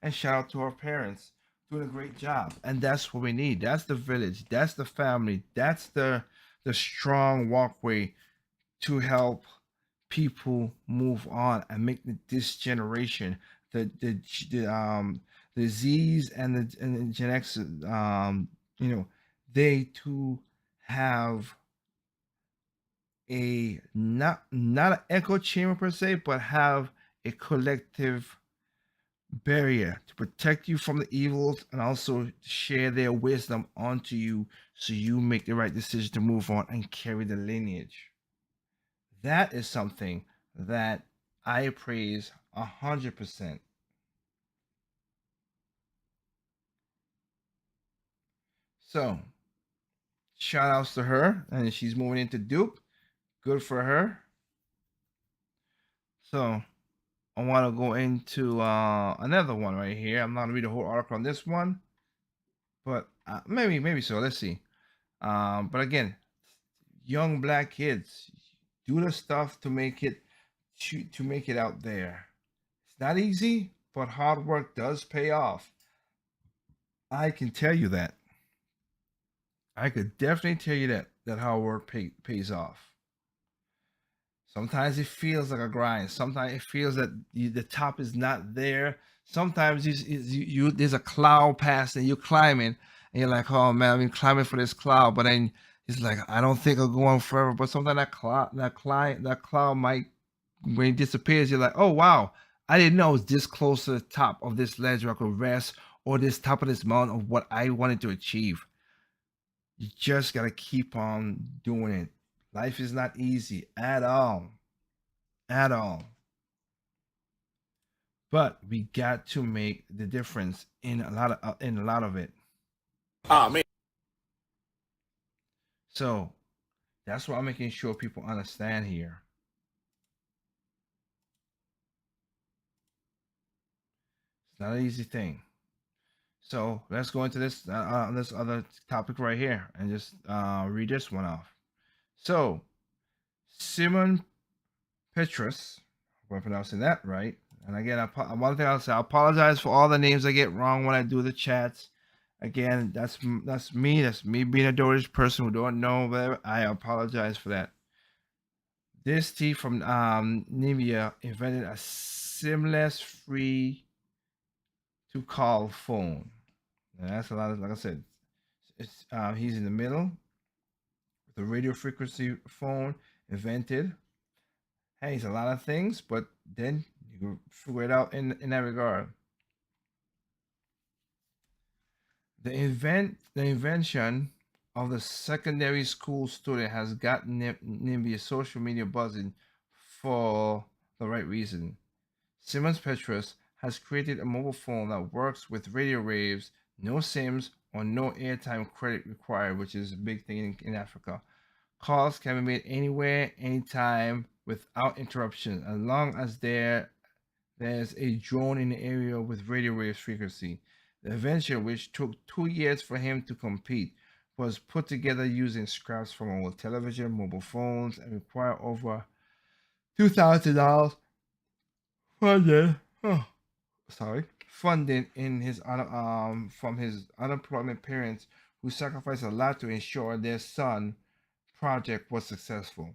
and shout out to her parents doing a great job. And that's what we need. That's the village. That's the family. That's the strong walkway to help people move on and make this generation the Z's and the Gen X you know they too have a not an echo chamber per se, but have a collective barrier to protect you from the evils and also share their wisdom onto you so you make the right decision to move on and carry the lineage. That is something that I praise 100%. So shout outs to her, and she's moving into Duke. Good for her. So I want to go into another one right here. I'm not gonna read the whole article on this one, but maybe so. Let's see. But again, young black kids do the stuff to make it to make it out there. It's not easy, but hard work does pay off. I can tell you that. I could definitely tell you that hard work pays off. Sometimes it feels like a grind. Sometimes it feels that the top is not there. Sometimes there's a cloud past and you're climbing, and you're like, oh man, I've been climbing for this cloud, but then it's like I don't think I'll go on forever. But sometimes that cloud might, when it disappears, you're like, oh wow, I didn't know it was this close to the top of this ledge where I could rest, or this top of this mountain of what I wanted to achieve. You just gotta keep on doing it. Life is not easy at all, at all. But we got to make the difference in a lot of it. Ah man. So that's what I'm making sure people understand here. It's not an easy thing. So let's go into this other topic right here and just read this one off. So Simon Petrus, if I'm pronouncing that right. And again, one thing I'll say, I apologize for all the names I get wrong when I do the chats. Again, that's me. That's me being a Dorish person who don't know. Whatever. I apologize for that. This tea from Nivea invented a SIM-less free to call phone. And that's a lot of, like I said, he's in the middle. The radio frequency phone invented. Hey, it's a lot of things, but then you can figure it out in that regard. The invention of the secondary school student has gotten NIMBY social media buzzing for the right reason. Simmons Petrus has created a mobile phone that works with radio waves, no SIMs, or no airtime credit required, which is a big thing in Africa. Calls can be made anywhere, anytime, without interruption, as long as there's a drone in the area with radio wave frequency. The invention, which took 2 years for him to complete, was put together using scraps from old television, mobile phones, and required over $2,000 funding. Funding in his from his unemployment parents, who sacrificed a lot to ensure their son project was successful.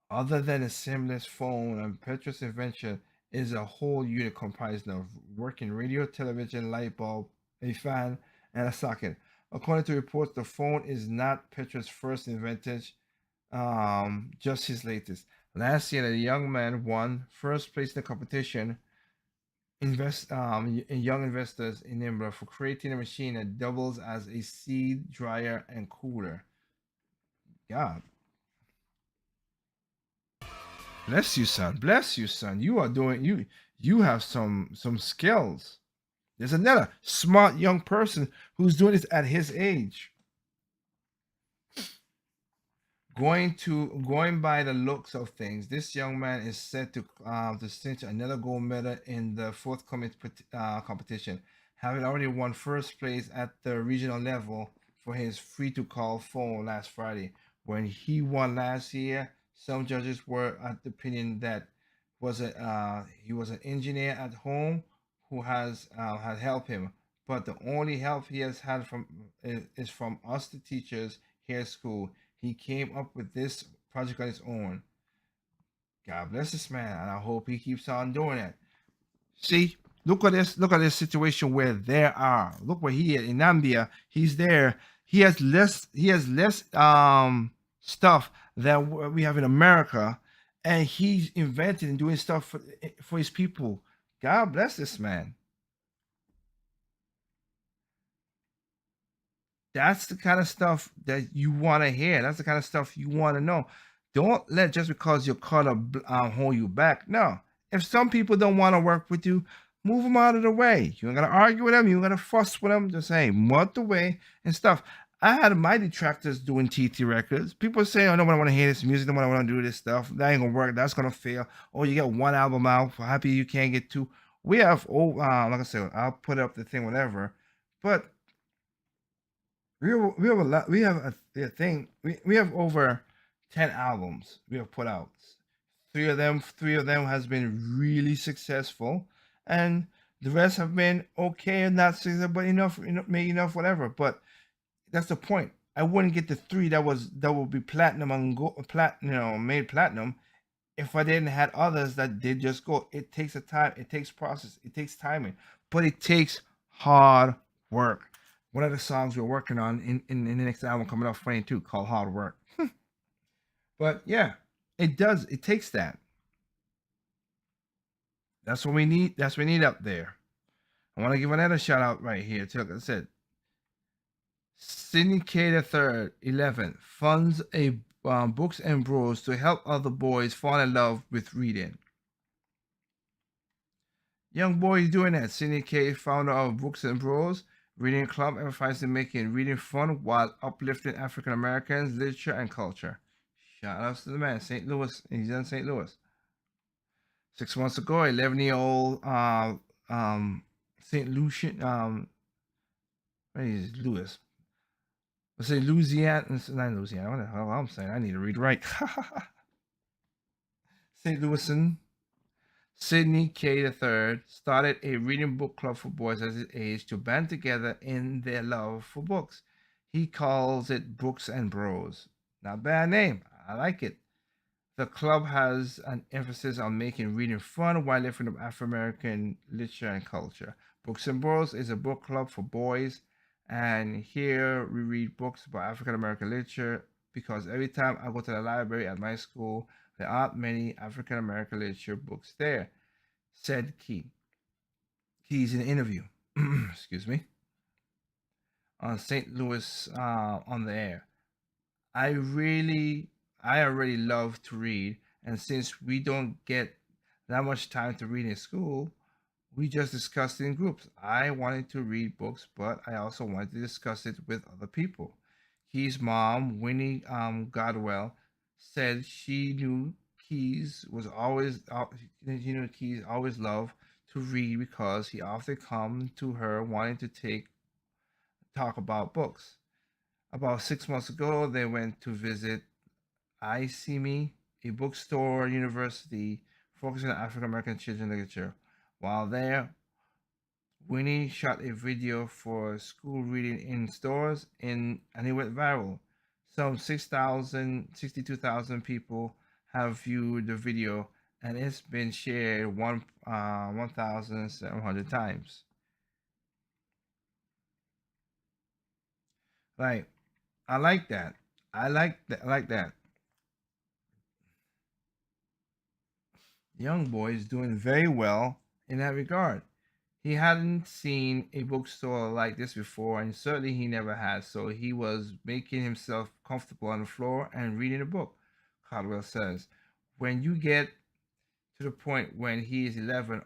Other than a seamless phone, and Petra's invention is a whole unit comprised of working radio, television, light bulb, a fan, and a socket. According to reports, the phone is not Petra's first invention, just his latest. Last year, a young man won first place in the competition. Young investors in Nimba for creating a machine that doubles as a seed dryer and cooler. God bless you, son. Bless you, son. You are doing you. You have some skills. There's another smart young person who's doing this at his age. Going by the looks of things, this young man is set to cinch another gold medal in the forthcoming competition, having already won first place at the regional level for his free-to-call phone last Friday. When he won last year, some judges were at the opinion that he was an engineer at home who had helped him, but the only help he has had is from us, the teachers here at school. He came up with this project on his own. God bless this man, and I hope he keeps on doing it. See, look at this. Look at this situation where there are. Look where he is in Zambia. He's there. He has less. He has less stuff than what we have in America, and he's inventing and doing stuff for his people. God bless this man. That's the kind of stuff that you want to hear. That's the kind of stuff you want to know. Don't let just because you're caught up hold you back. No. If some people don't want to work with you, move them out of the way. You ain't gonna argue with them. You ain't gonna fuss with them. Just say move the way and stuff. I had my detractors doing TT records. People say, "Oh, nobody want to hear this music. Nobody want to do this stuff. That ain't gonna work. That's gonna fail." Oh, you get one album out. Happy you can't get two. We have, like I said, I'll put up the thing, whatever. But we have a lot. We have a thing. We have over 10 albums we have put out. Three of them has been really successful, and the rest have been okay and not successful, but enough, made enough, whatever. But that's the point. I wouldn't get the three that would be platinum and made platinum if I didn't had others that did just go. It takes a time. It takes process. It takes timing, but it takes hard work. One of the songs we're working on in the next album coming up, 22, called Hard Work. But yeah, it does. It takes that. That's what we need. That's what we need up there. I want to give another shout out right here. To, like I said, Sydney K the third, 11, funds a books and bros to help other boys fall in love with reading. Young boys doing that. Sydney K, founder of Books and Bros Reading Club, emphasizing making reading fun while uplifting African Americans, literature, and culture. Shout out to the man, St. Louis. He's in St. Louis. 6 months ago, 11-year-old St. Lucian, what is Louis? Let's say Louisiana, not Louisiana. What the hell I'm saying? I need to read right. St. Louisan Sidney K. III started a reading book club for boys at his age to band together in their love for books. He calls it Books and Bros. Not bad name. I like it. The club has an emphasis on making reading fun while lifting up Afro American literature and culture. Books and Bros is a book club for boys, and here we read books about African American literature because every time I go to the library at my school, there aren't many African American literature books there, said Key. Key's in an interview, excuse me, on St. Louis on the air. I already love to read, and since we don't get that much time to read in school, we just discussed it in groups. I wanted to read books, but I also wanted to discuss it with other people. Key's mom, Winnie Godwell, said she knew Keys was always, Keys always loved to read because he often come to her wanting to talk about books. About 6 months ago, they went to visit I See Me, a bookstore university focusing on African American children literature. While there, Winnie shot a video for school reading in stores and it went viral. some 6,000, 62,000 people have viewed the video, and it's been shared 1,700 times. Like, I like that. I like that. I like that. Young boy is doing very well in that regard. He hadn't seen a bookstore like this before, and certainly he never has, so he was making himself comfortable on the floor and reading a book. Caldwell says, when you get to the point when he is 11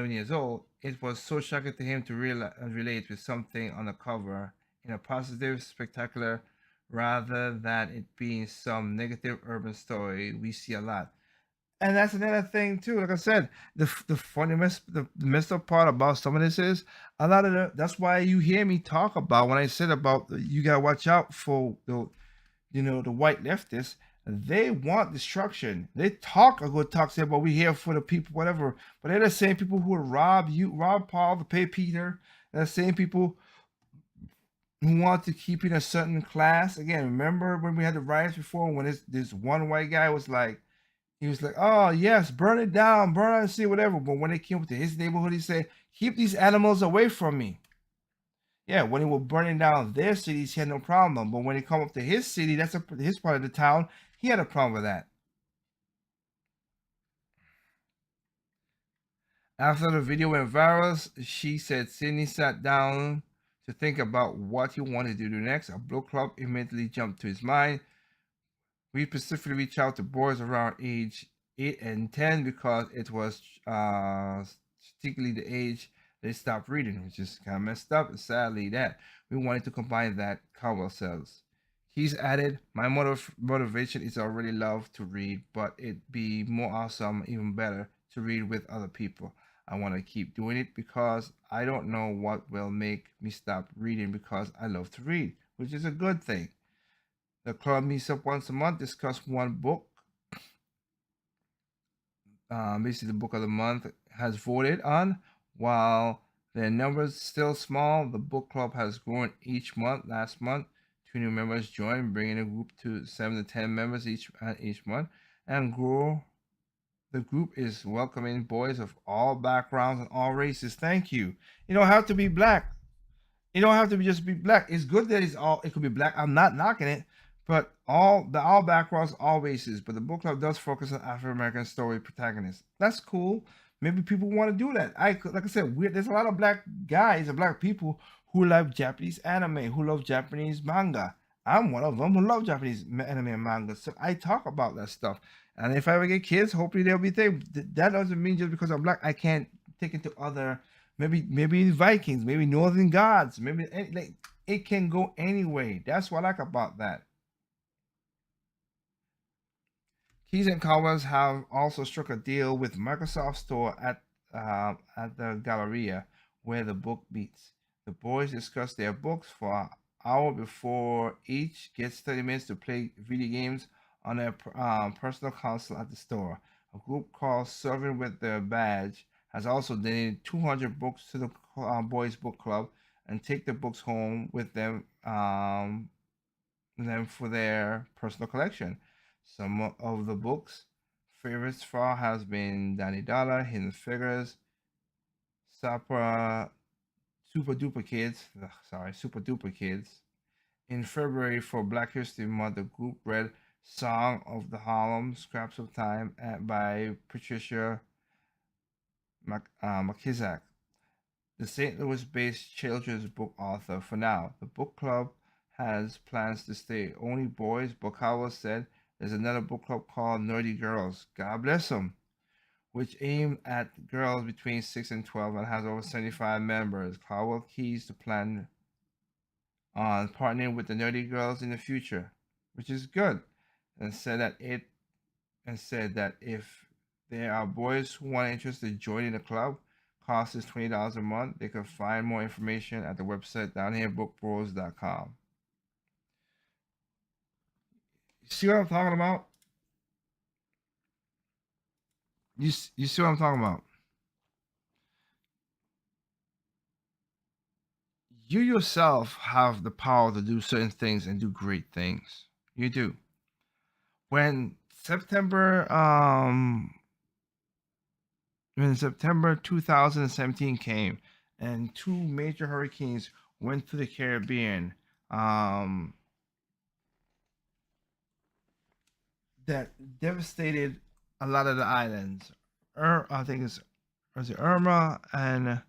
years old, it was so shocking to him to relate with something on the cover in a positive, spectacular, rather than it being some negative urban story we see a lot. And that's another thing too. Like I said, the funny the messed up part about some of this is a lot of that's why you hear me talk about when I said about you gotta watch out for the the white leftists. They want destruction. They talk a good talk, say, but we here for the people, whatever. But they're the same people who would rob Paul to pay Peter. They're the same people who want to keep in a certain class. Again, remember when we had the riots before when this one white guy was like, he was like, "Oh yes, burn it down, burn it, see whatever." But when they came up to his neighborhood, he said, "Keep these animals away from me." Yeah, when he was burning down their cities, he had no problem. But when he come up to his city, his part of the town, he had a problem with that. After the video went viral, she said Sidney sat down to think about what he wanted to do next. A book club immediately jumped to his mind. We specifically reached out to boys around age 8 and 10 because it was particularly the age they stopped reading, which is kind of messed up. And sadly, that we wanted to combine that Cowbell says. He's added, my motivation is already love to read, but it'd be more awesome, even better, to read with other people. I want to keep doing it because I don't know what will make me stop reading because I love to read, which is a good thing. The club meets up once a month, discuss one book. Basically, the book of the month has voted on. While their numbers still small, the book club has grown each month. Last month, 2 new members joined, bringing the group to 7 to 10 members each month. And grow. The group is welcoming boys of all backgrounds and all races. Thank you. You don't have to be black. You don't have to be just be black. It's good that it's all. It could be black. I'm not knocking it, but all backgrounds, all races. But the book club does focus on African American story protagonists. That's cool. Maybe people want to do that. Like I said, there's a lot of black guys and black people who love Japanese anime, who love Japanese manga. I'm one of them who love Japanese anime and manga. So I talk about that stuff. And if I ever get kids, hopefully they'll be there. That doesn't mean just because I'm black, I can't take it to other maybe Vikings, maybe Northern Gods, maybe like it can go anyway. That's what I like about that. Keys and Cowers have also struck a deal with Microsoft Store at the Galleria where the book meets. The boys discuss their books for an hour before each gets 30 minutes to play video games on their personal console at the store. A group called Serving with Their Badge has also donated 200 books to the boys' book club and take the books home with them for their personal collection. Some of the books favorites far has been Danny Dollar, Hidden Figures, Supper, Super Duper Kids. In February for Black History Month, the group read Song of the Harlem, Scraps of Time by Patricia McKizak, the St. Louis-based children's book author. For now, the book club has plans to stay only boys, but Kawa said there's another book club called Nerdy Girls. God bless them, which aim at girls between 6 and 12 and has over 75 members. Kawa keys to plan on partnering with the Nerdy Girls in the future, which is good, and said that if there are boys who are interested in joining the club, cost is $20 a month. They can find more information at the website downherebookbros.com. See what I'm talking about? You see what I'm talking about? You yourself have the power to do certain things and do great things. You do. When September when September 2017 came and two major hurricanes went through the Caribbean, um, that devastated a lot of the islands. I think it's was it Irma and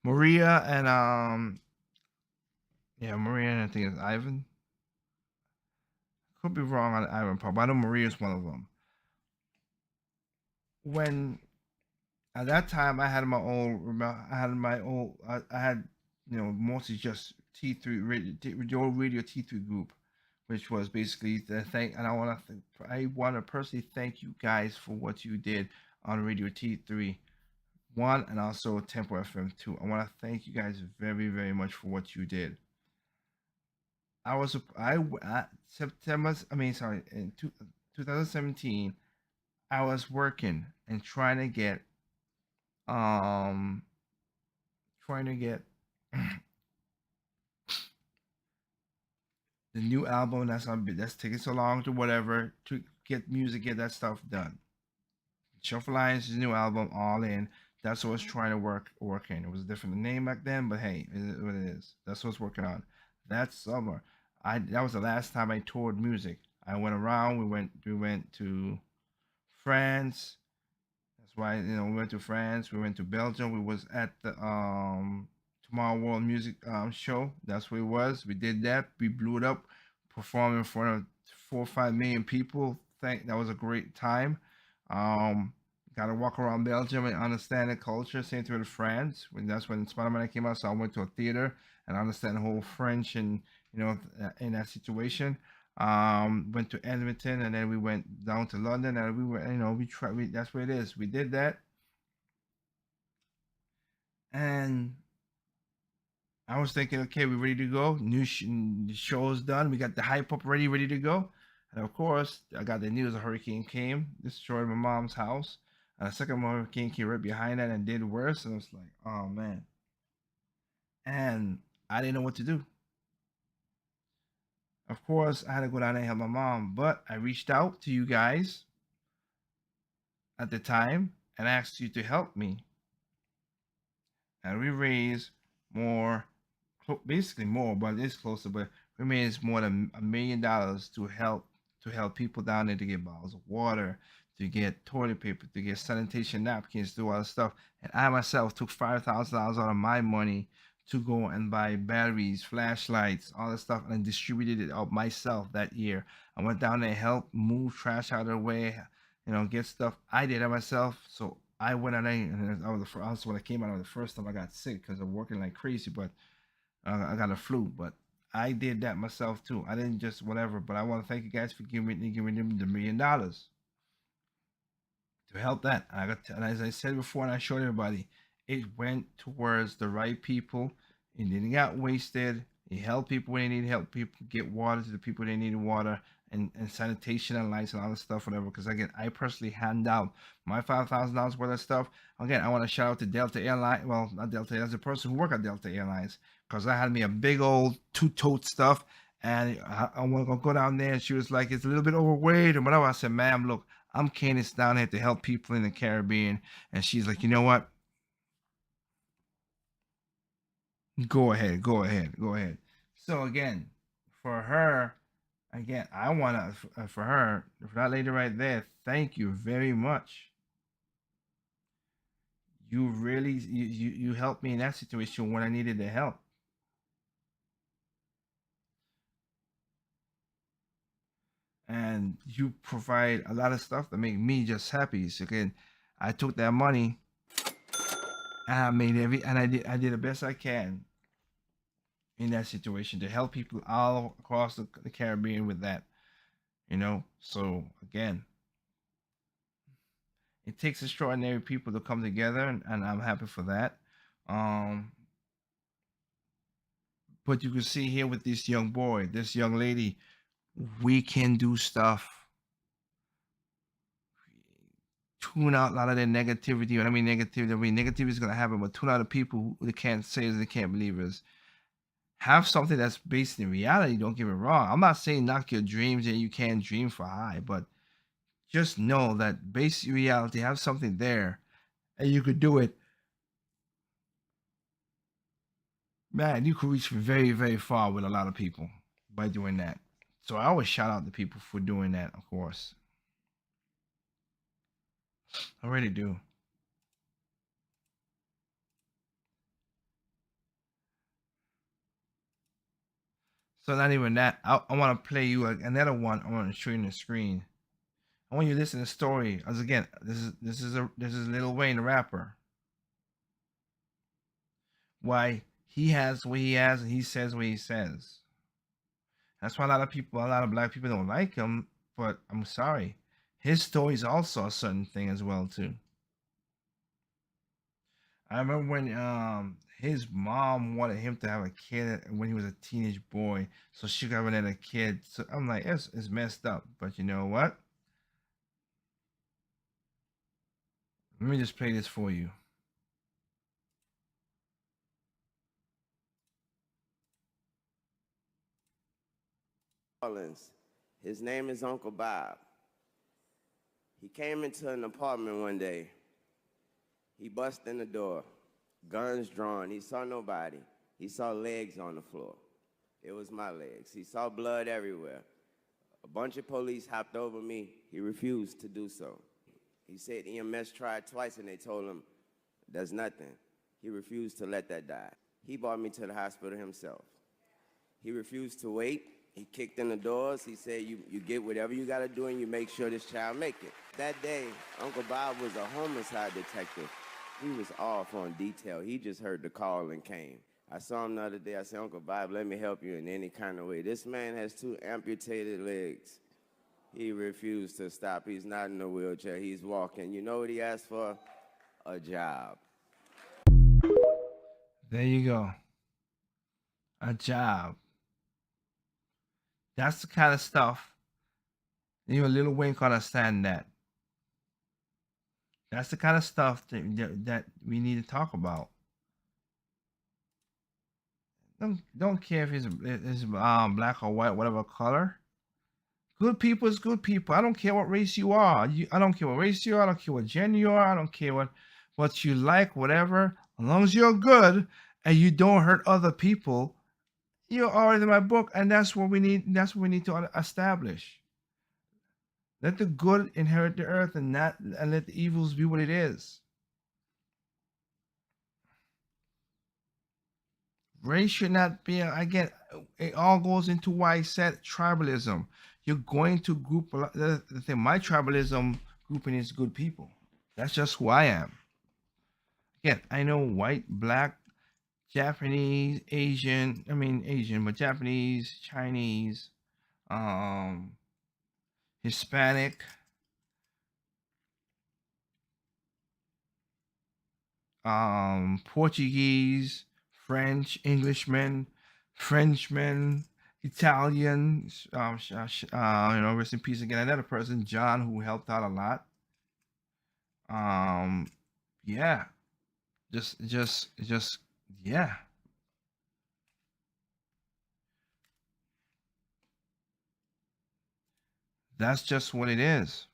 Maria and yeah, Maria and I think it's Ivan. Could be wrong on Ivan part, but I know Maria is one of them. When at that time I had my own I had mostly just T3 radio, the old radio T3 group, which was basically the thank and I want to personally thank you guys for what you did on Radio T3 one and also Tempo FM 2. I want to thank you guys very very much for what you did. I was September, I mean sorry, in 2017 I was working and um trying to get the new album that's taking so long to whatever to get music, get that stuff done. Shuffle Alliance's new album, All In. That's what I was trying to work in. It was a different name back then, but hey, it is what it is. That's what I was working on. That summer, I that was the last time I toured music. I went around. We went to France. That's why we went to France. We went to Belgium. We was at the Tomorrow World Music show. That's what it was. We did that. We blew it up, performed in front of 4 or 5 million people. Think that was a great time. Um, Got to walk around Belgium and understand the culture. Same thing with France. That's when Spider-Man came out. So I went to a theater and understand the whole French and in that situation. Went to Edmonton and then we went down to London and we were we tried. That's what it is. We did that and I was thinking, okay, we're ready to go. The show is done. We got the hype up ready to go. And of course, I got the news a hurricane came, destroyed my mom's house. And a second hurricane came right behind that and did worse. And I was like, oh man. And I didn't know what to do. Of course, I had to go down and help my mom. But I reached out to you guys at the time and asked you to help me. And we raised more, basically more, but it's closer. But we raised more than $1 million to help people down there to get bottles of water, to get toilet paper, to get sanitation napkins, do all that stuff. And I myself took $5,000 out of my money to go and buy batteries, flashlights, all that stuff, and distributed it out myself that year. I went down there, helped move trash out of the way, get stuff. I did it myself. So I went out there, and I was also when I came out of the first time I got sick because I'm working like crazy, but I got a flu. But I did that myself too. I didn't just whatever. But I want to thank you guys for giving them the $1 million to help that. And as I said before, and I showed everybody, it went towards the right people. It didn't get wasted. It helped people when they need help. People get water to the people they need water and sanitation and lights and all this stuff, whatever. Because again, I personally hand out my $5,000 worth of stuff. Again, I want to shout out to Delta Airlines. Well, not Delta. As a person who work at Delta Airlines, because I had me a big old two-tote stuff, and I want to go down there. And she was like, "It's a little bit overweight," or whatever. I said, "Ma'am, look, I'm Candace down here to help people in the Caribbean," and she's like, "You know what? Go ahead, go ahead, go ahead." So again, for her, again, I want to for her, for that lady right there. Thank you very much. You really you helped me in that situation when I needed the help, and you provide a lot of stuff that make me just happy. So again, I took that money and I did the best I can in that situation to help people all across the Caribbean with that. So again, it takes extraordinary people to come together, and I'm happy for that. Um, but you can see here with this young boy, this young lady, we can do stuff. Tune out a lot of their negativity. When I mean negativity is going to happen, but tune out the people who they can't say they can't believe us. Have something that's based in reality. Don't get me wrong. I'm not saying knock your dreams and you can't dream for high, but just know that based in reality, have something there, and you could do it. Man, you could reach very, very far with a lot of people by doing that. So I always shout out to people for doing that, of course. I really do. So not even that. I want to play you another one. I want to show you on the screen. I want you to listen to the story. As again, this is Lil Wayne, the rapper. Why he has what he has and he says what he says. That's why a lot of black people don't like him. But I'm sorry, his story is also a certain thing as well too. I remember when his mom wanted him to have a kid when he was a teenage boy, so she got another kid. So I'm like, it's messed up. But you know what? Let me just play this for you. Orleans. His name is Uncle Bob. He came into an apartment one day. He bust in the door, guns drawn. He saw nobody. He saw legs on the floor. It was my legs. He saw blood everywhere. A bunch of police hopped over me. He refused to do so. He said EMS tried twice and they told him, there's nothing. He refused to let that die. He brought me to the hospital himself. He refused to wait. He kicked in the doors. He said, you get whatever you got to do and you make sure this child make it. That day, Uncle Bob was a homicide detective. He was off on detail. He just heard the call and came. I saw him the other day. I said, Uncle Bob, let me help you in any kind of way. This man has 2 amputated legs. He refused to stop. He's not in a wheelchair. He's walking. You know what he asked for? A job. There you go. A job. That's the kind of stuff. Even Little Wayne can understand that. That's the kind of stuff that we need to talk about. Don't care if he's black or white, whatever color. Good people is good people. I don't care what race you are. I don't care what race you are. I don't care what gender you are. I don't care what you like, whatever. As long as you're good and you don't hurt other people, you're already in my book, and that's what we need. That's what we need to establish. Let the good inherit the earth, and let the evils be what it is. Race should not be again. It all goes into why I said tribalism. You're going to group. The thing, my tribalism grouping is good people. That's just who I am. Again, I know white, black, Japanese, Asian. I mean Asian, but Japanese, Chinese, um, Hispanic, Portuguese, French, Englishmen, Frenchmen, Italian. Rest in peace again. Another person, John, who helped out a lot. Um, yeah, just, yeah. That's just what it is.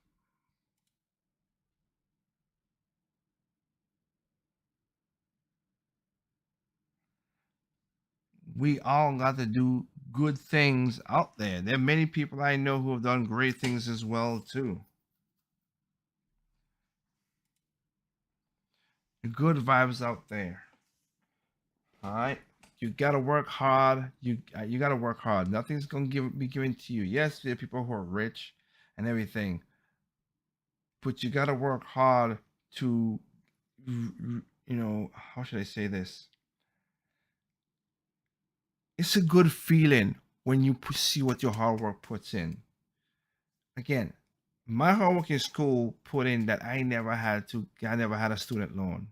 We all got to do good things out there. There are many people I know who have done great things as well too. Good vibes out there. All right. You gotta work hard. You gotta work hard. Nothing's gonna be given to you. Yes, there are people who are rich and everything, but you gotta work hard to, how should I say this? It's a good feeling when you see what your hard work puts in. Again, my hard work in school put in that I never had a student loan.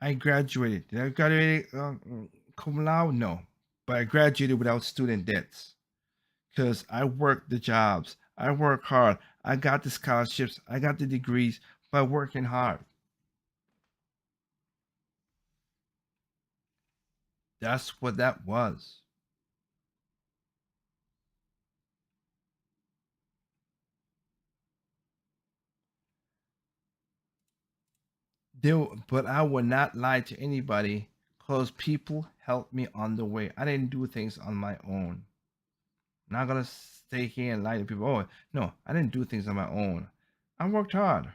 I graduated. Did I graduate cum laude? No, but I graduated without student debts because I worked the jobs. I worked hard. I got the scholarships. I got the degrees by working hard. That's what that was. But I would not lie to anybody because people helped me on the way. I didn't do things on my own. I'm not gonna stay here and lie to people. Oh no, I didn't do things on my own. I worked hard.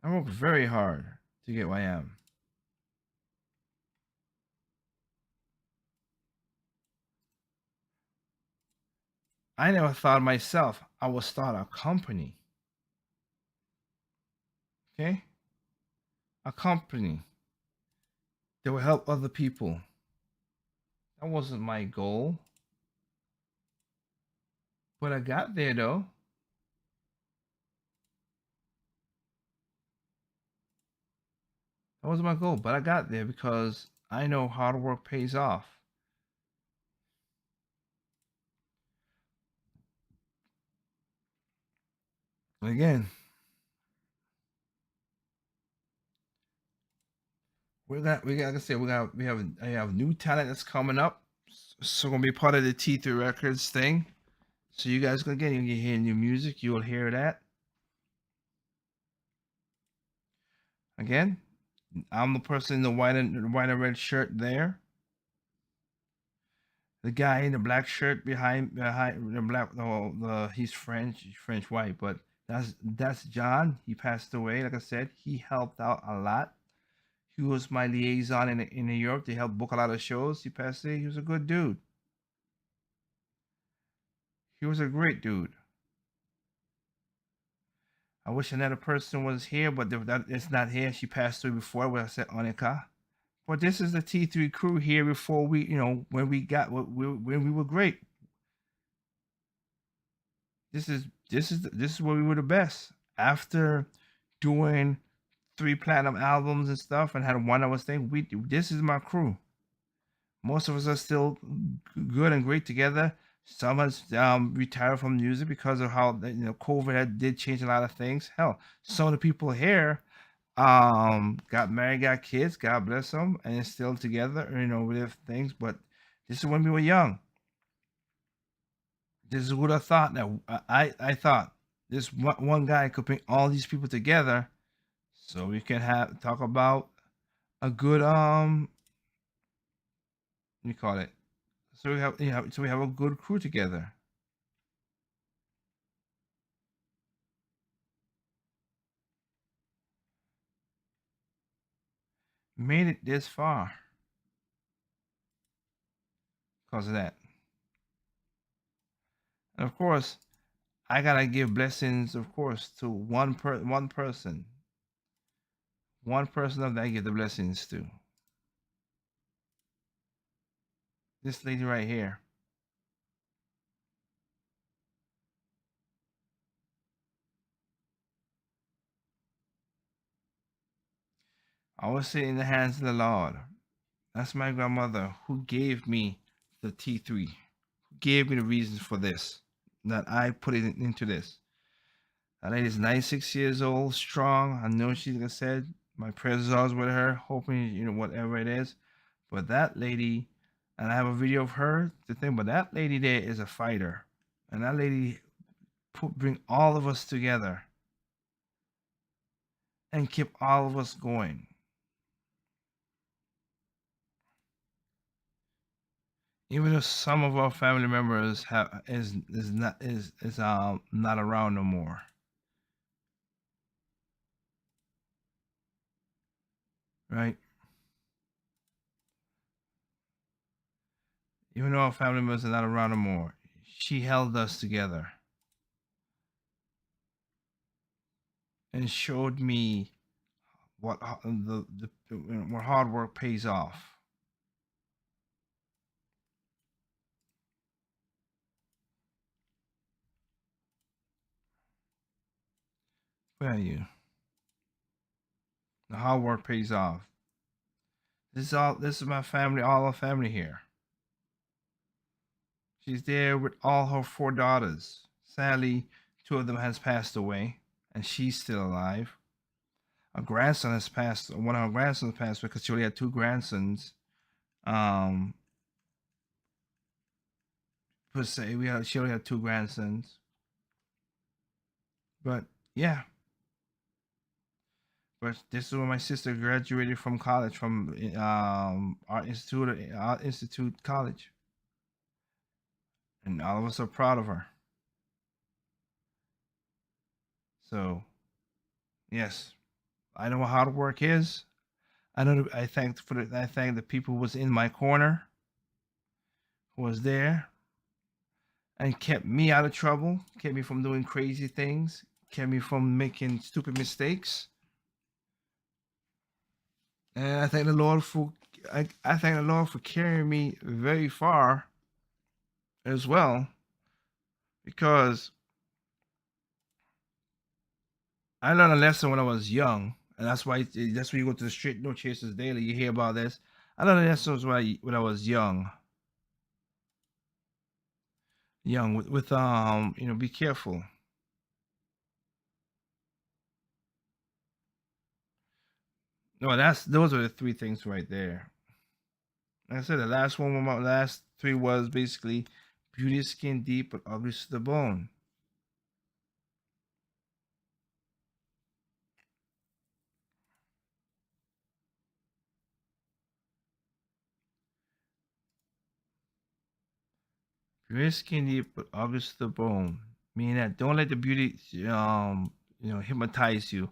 I worked very hard to get where I am. I never thought myself I would start a company. Okay, a company that will help other people. That wasn't my goal, but I got there though. That was my goal, but I got there because I know hard work pays off. Again, like I said, I have new talent that's coming up. So gonna be part of the T3 Records thing. So you guys again, you can hear new music. You will hear that again. I'm the person in the white and red shirt there. The guy in the black shirt behind the black the he's French white, but that's John. He passed away. Like I said, he helped out a lot. He was my liaison in New York. They helped book a lot of shows. He passed away. He was a good dude. He was a great dude. I wish another person was here, but that it's not here. She passed away before. When I said Onika. But this is the T3 crew here before we, when we were great. This is where we were the best. After doing 3 platinum albums and stuff, and had one other thing, this is my crew. Most of us are still good and great together. Some has retired from music because of how COVID did change a lot of things. Hell, some of the people here got married, got kids, God bless them, and it's still together, with things. But this is when we were young. This is what I thought. That I thought this one guy could bring all these people together, so we can talk about a good what do you call it? So we have a good crew together. Made it this far because of that. And of course, I gotta give blessings, of course, to one person. One person of that I give the blessings to. This lady right here. I was sitting in the hands of the Lord. That's my grandmother who gave me the T3, who gave me the reasons for this, that I put it into this. That lady's 96 years old, strong. I know she's, like I said, my prayers are always with her, hoping, whatever it is. But that lady, and I have a video of her, the thing, but that lady there is a fighter. And that lady bring all of us together and keep all of us going. Even if some of our family members is not around no more. Right? Even though our family members are not around no more, she held us together and showed me what where hard work pays off. Where are you? The hard work pays off. This is my family, all our family here. She's there with all her 4 daughters. Sadly, 2 of them has passed away, and she's still alive. A grandson has passed. One of her grandsons passed away because she only had 2 grandsons. Um, per se, she only had two grandsons, but yeah. But this is when my sister graduated from college, from Art Institute College, and all of us are proud of her. So yes, I know what hard work is. I know. I thank the people who was in my corner, who was there, and kept me out of trouble, kept me from doing crazy things, kept me from making stupid mistakes. And I thank the Lord for carrying me very far as well, because I learned a lesson when I was young, and that's why you go to the street no chasers daily. You hear about this. I learned a lesson when I was young with be careful. No, that's those are the three things right there. Like I said, the last one, my last three was basically beauty is skin deep, but ugly to the bone. Beauty is skin deep, but ugly to the bone. Meaning that don't let the beauty, hypnotize you.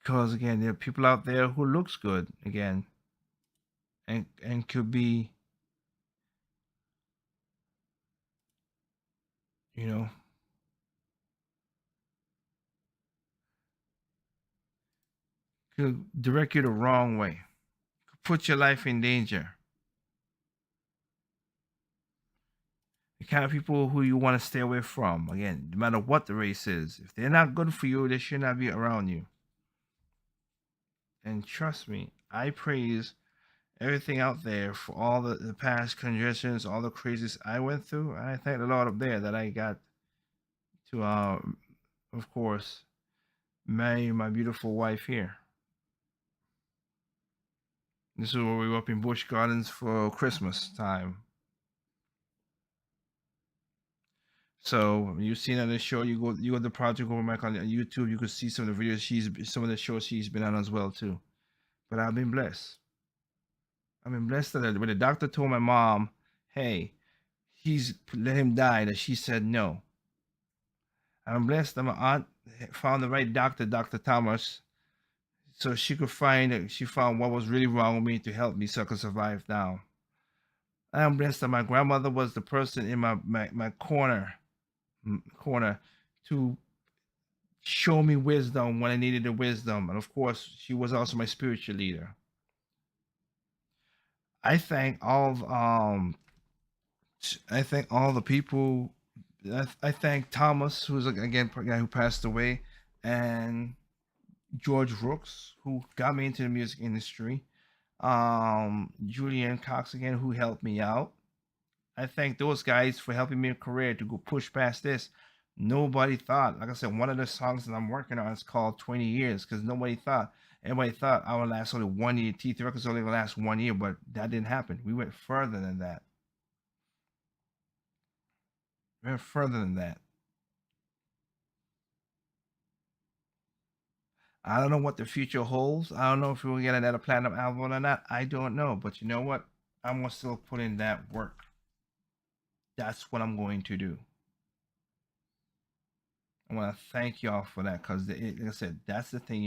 Because again, there are people out there who looks good again, and could be, you know, could direct you the wrong way, could put your life in danger. The kind of people who you want to stay away from. Again, no matter what the race is, if they're not good for you, they should not be around you. And trust me, I praise everything out there for all the past congestions, all the crazies I went through. I thank the Lord up there that I got to, of course, marry my beautiful wife here. This is where we were up in Busch Gardens for Christmas time. So you've seen on the show, you go to the project over back on YouTube, you could see some of the videos some of the shows she's been on as well too. But I've been blessed. I've been blessed that when the doctor told my mom, "Hey, he's let him die," that she said no. I'm blessed that my aunt found the right doctor, Dr. Thomas, so she found what was really wrong with me to help me so I could survive now. I'm blessed that my grandmother was the person in my corner to show me wisdom when I needed the wisdom. And of course, she was also my spiritual leader. I thank all of, I thank all the people. I thank Thomas, who's again a guy who passed away, and George Rooks, who got me into the music industry. Julian Cox again, who helped me out. I thank those guys for helping me in career to go push past this. Nobody thought, like I said, one of the songs that I'm working on is called 20 Years because everybody thought I would last only 1 year. T3 Records only gonna last 1 year, but that didn't happen. We went further than that. We went further than that. I don't know what the future holds. I don't know if we'll get another platinum album or not. I don't know. But you know what? I'm gonna still put in that work. That's what I'm going to do. I want to thank y'all for that because, like I said, that's the thing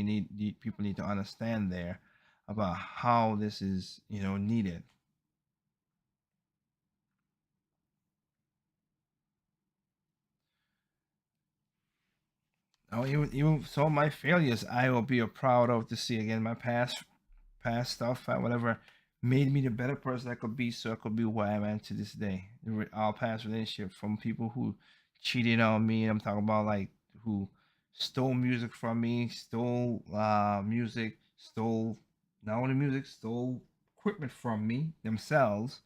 people need to understand there about how this is, needed. Oh, even some of my failures, I will be proud of to see again my past stuff, whatever made me the better person I could be, so I could be who I am to this day. All past relationship from people who cheated on me. I'm talking about like who stole music from me, stole music, stole not only music, stole equipment from me themselves.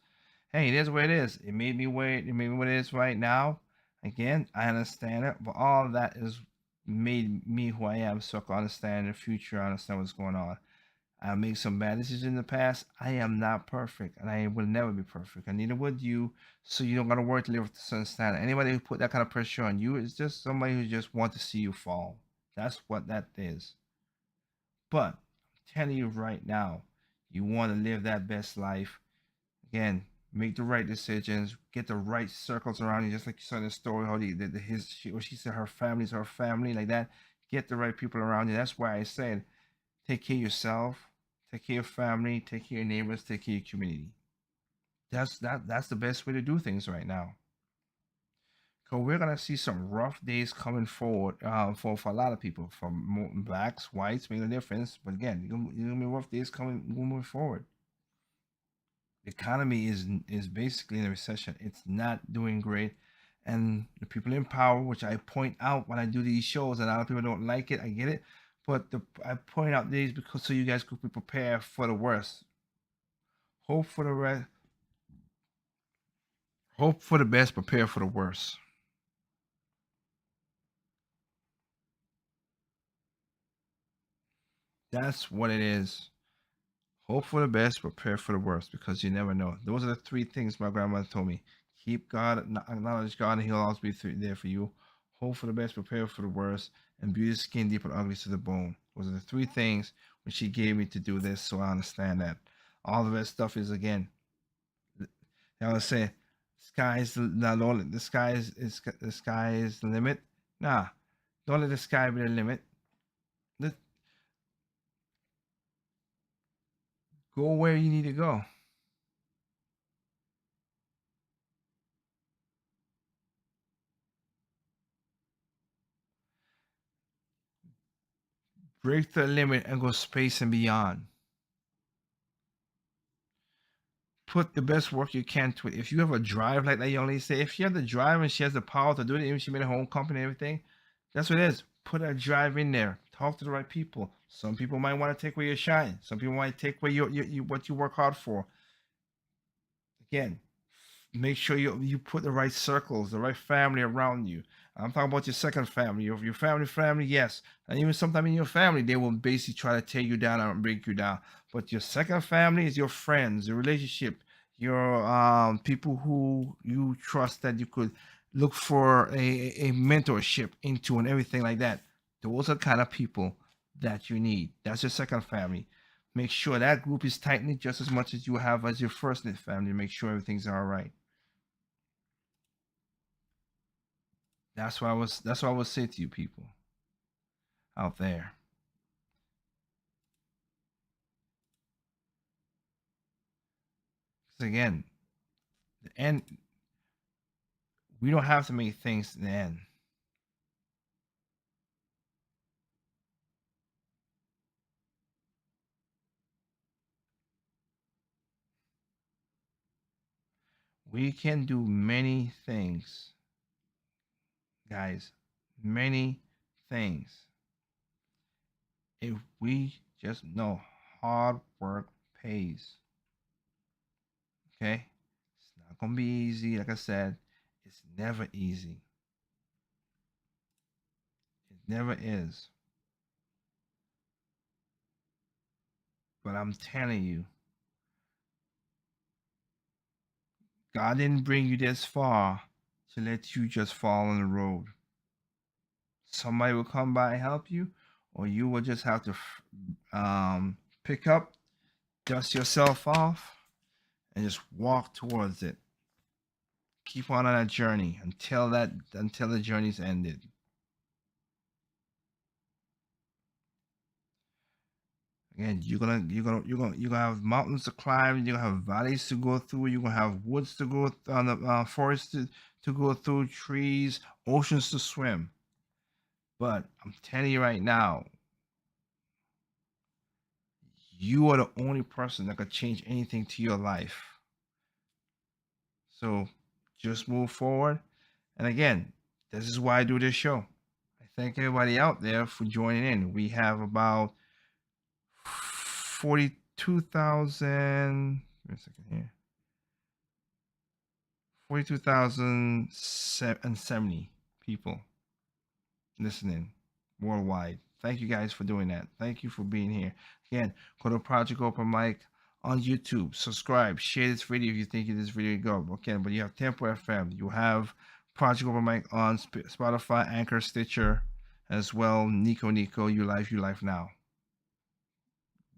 Hey, it is what it is. It made me what it is right now. Again, I understand it, but all of that is made me who I am, so I can understand the future, I understand what's going on. I made some bad decisions in the past. I am not perfect, and I will never be perfect, and neither would you. So you don't gotta worry to live with a certain standard. Anybody who put that kind of pressure on you is just somebody who just wants to see you fall. That's what that is. But I'm telling you right now, you want to live that best life. Again, make the right decisions, get the right circles around you, just like you saw in the story, how she said her family's her family, like that. Get the right people around you. That's why I said, take care of yourself, take care of your family, take care of your neighbors, take care of your community. That's the best way to do things right now. So we're gonna see some rough days coming forward for a lot of people, from blacks, whites, making a difference. But again, you're gonna be rough days coming moving forward. The economy is basically in a recession. It's not doing great, and the people in power, which I point out when I do these shows, and a lot of people don't like it. I get it, but I point out these because so you guys could be prepared for the worst. Hope for the rest. Hope for the best. Prepare for the worst. That's what it is. Hope for the best, prepare for the worst, because you never know. Those are the three things my grandmother told me. Keep God, acknowledge God, and He'll always be there for you. Hope for the best, prepare for the worst, and beauty is skin deep and ugly to the bone. Those are the three things which she gave me to do this, so I understand that. All the rest stuff is, again, I would say, sky is the sky is the sky is the limit. Nah, don't let the sky be the limit. Let Go where you need to go. Break the limit and go space and beyond. Put the best work you can to it. If you have a drive, like that young lady said, if she has the drive and she has the power to do it, even she made her own company and everything, that's what it is. Put that drive in there. Talk to the right people. Some people might want to take away your shine. Some people might take away what you work hard for. Again, make sure you put the right circles, the right family around you. I'm talking about your second family, your family, yes. And even sometimes in your family, they will basically try to tear you down and break you down. But your second family is your friends, your relationship, your people who you trust that you could look for a mentorship into and everything like that. Those are the kind of people that you need. That's your second family. Make sure that group is tight knit just as much as you have as your first knit family. Make sure everything's all right. That's what I would say to you people out there. 'Cause again, the end, we don't have to make things the end. We can do many things, guys. Many things. If we just know hard work pays. Okay? It's not gonna be easy. Like I said, it's never easy. It never is. But I'm telling you, God didn't bring you this far to let you just fall on the road. Somebody will come by and help you, or you will just have to pick up, dust yourself off, and just walk towards it. Keep on that journey until the journey's ended. Again, you're gonna have mountains to climb. You're gonna have valleys to go through. You're gonna have woods to go on the forests to go through, trees, oceans to swim. But I'm telling you right now, you are the only person that could change anything to your life. So just move forward. And again, this is why I do this show. I thank everybody out there for joining in. We have about 42,000. Wait a second here. 42,070 people listening worldwide. Thank you guys for doing that. Thank you for being here. Again, go to Project Open Mic on YouTube. Subscribe, share this video if you think this video go. Okay, but you have Tempo FM. You have Project Open Mic on Spotify, Anchor, Stitcher, as well. Nico, you life now.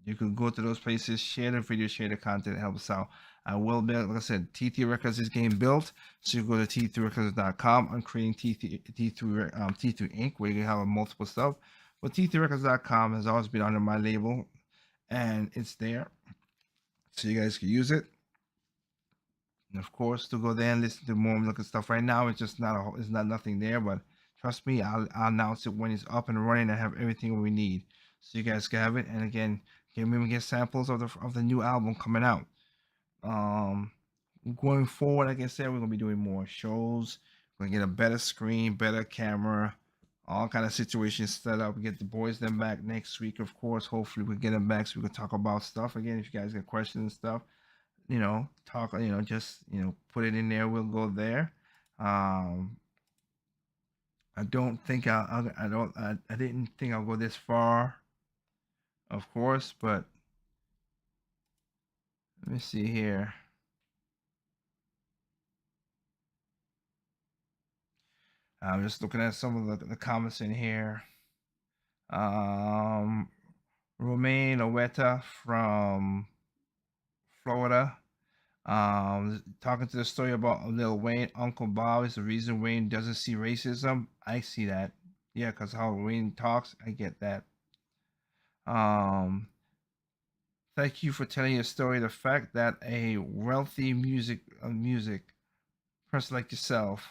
You can go to those places, share the video, share the content, it helps out. I will build, like I said, T3 Records is getting built. So you go to t3records.com. I'm creating T3 Inc., where you can have multiple stuff. But t3records.com has always been under my label, and it's there. So you guys can use it. And of course, to go there and listen to more look at stuff. Right now, it's just it's not nothing there, but trust me, I'll announce it when it's up and running and have everything we need. So you guys can have it. And again, can we get samples of the new album coming out? Going forward, like I said, we're gonna be doing more shows. We're gonna get a better screen, better camera, all kind of situations set up. We get the boys them back next week, of course. Hopefully, we get them back so we can talk about stuff again. If you guys got questions and stuff, talk. Just put it in there. We'll go there. I don't think I didn't think I'll go this far, of course, but let me see here. I'm just looking at some of the comments in here. Romaine Oweta from Florida. Talking to the story about Lil Wayne, Uncle Bob is the reason Wayne doesn't see racism. I see that. Yeah, because how Wayne talks, I get that. Thank you for telling your story. The fact that a wealthy music person like yourself,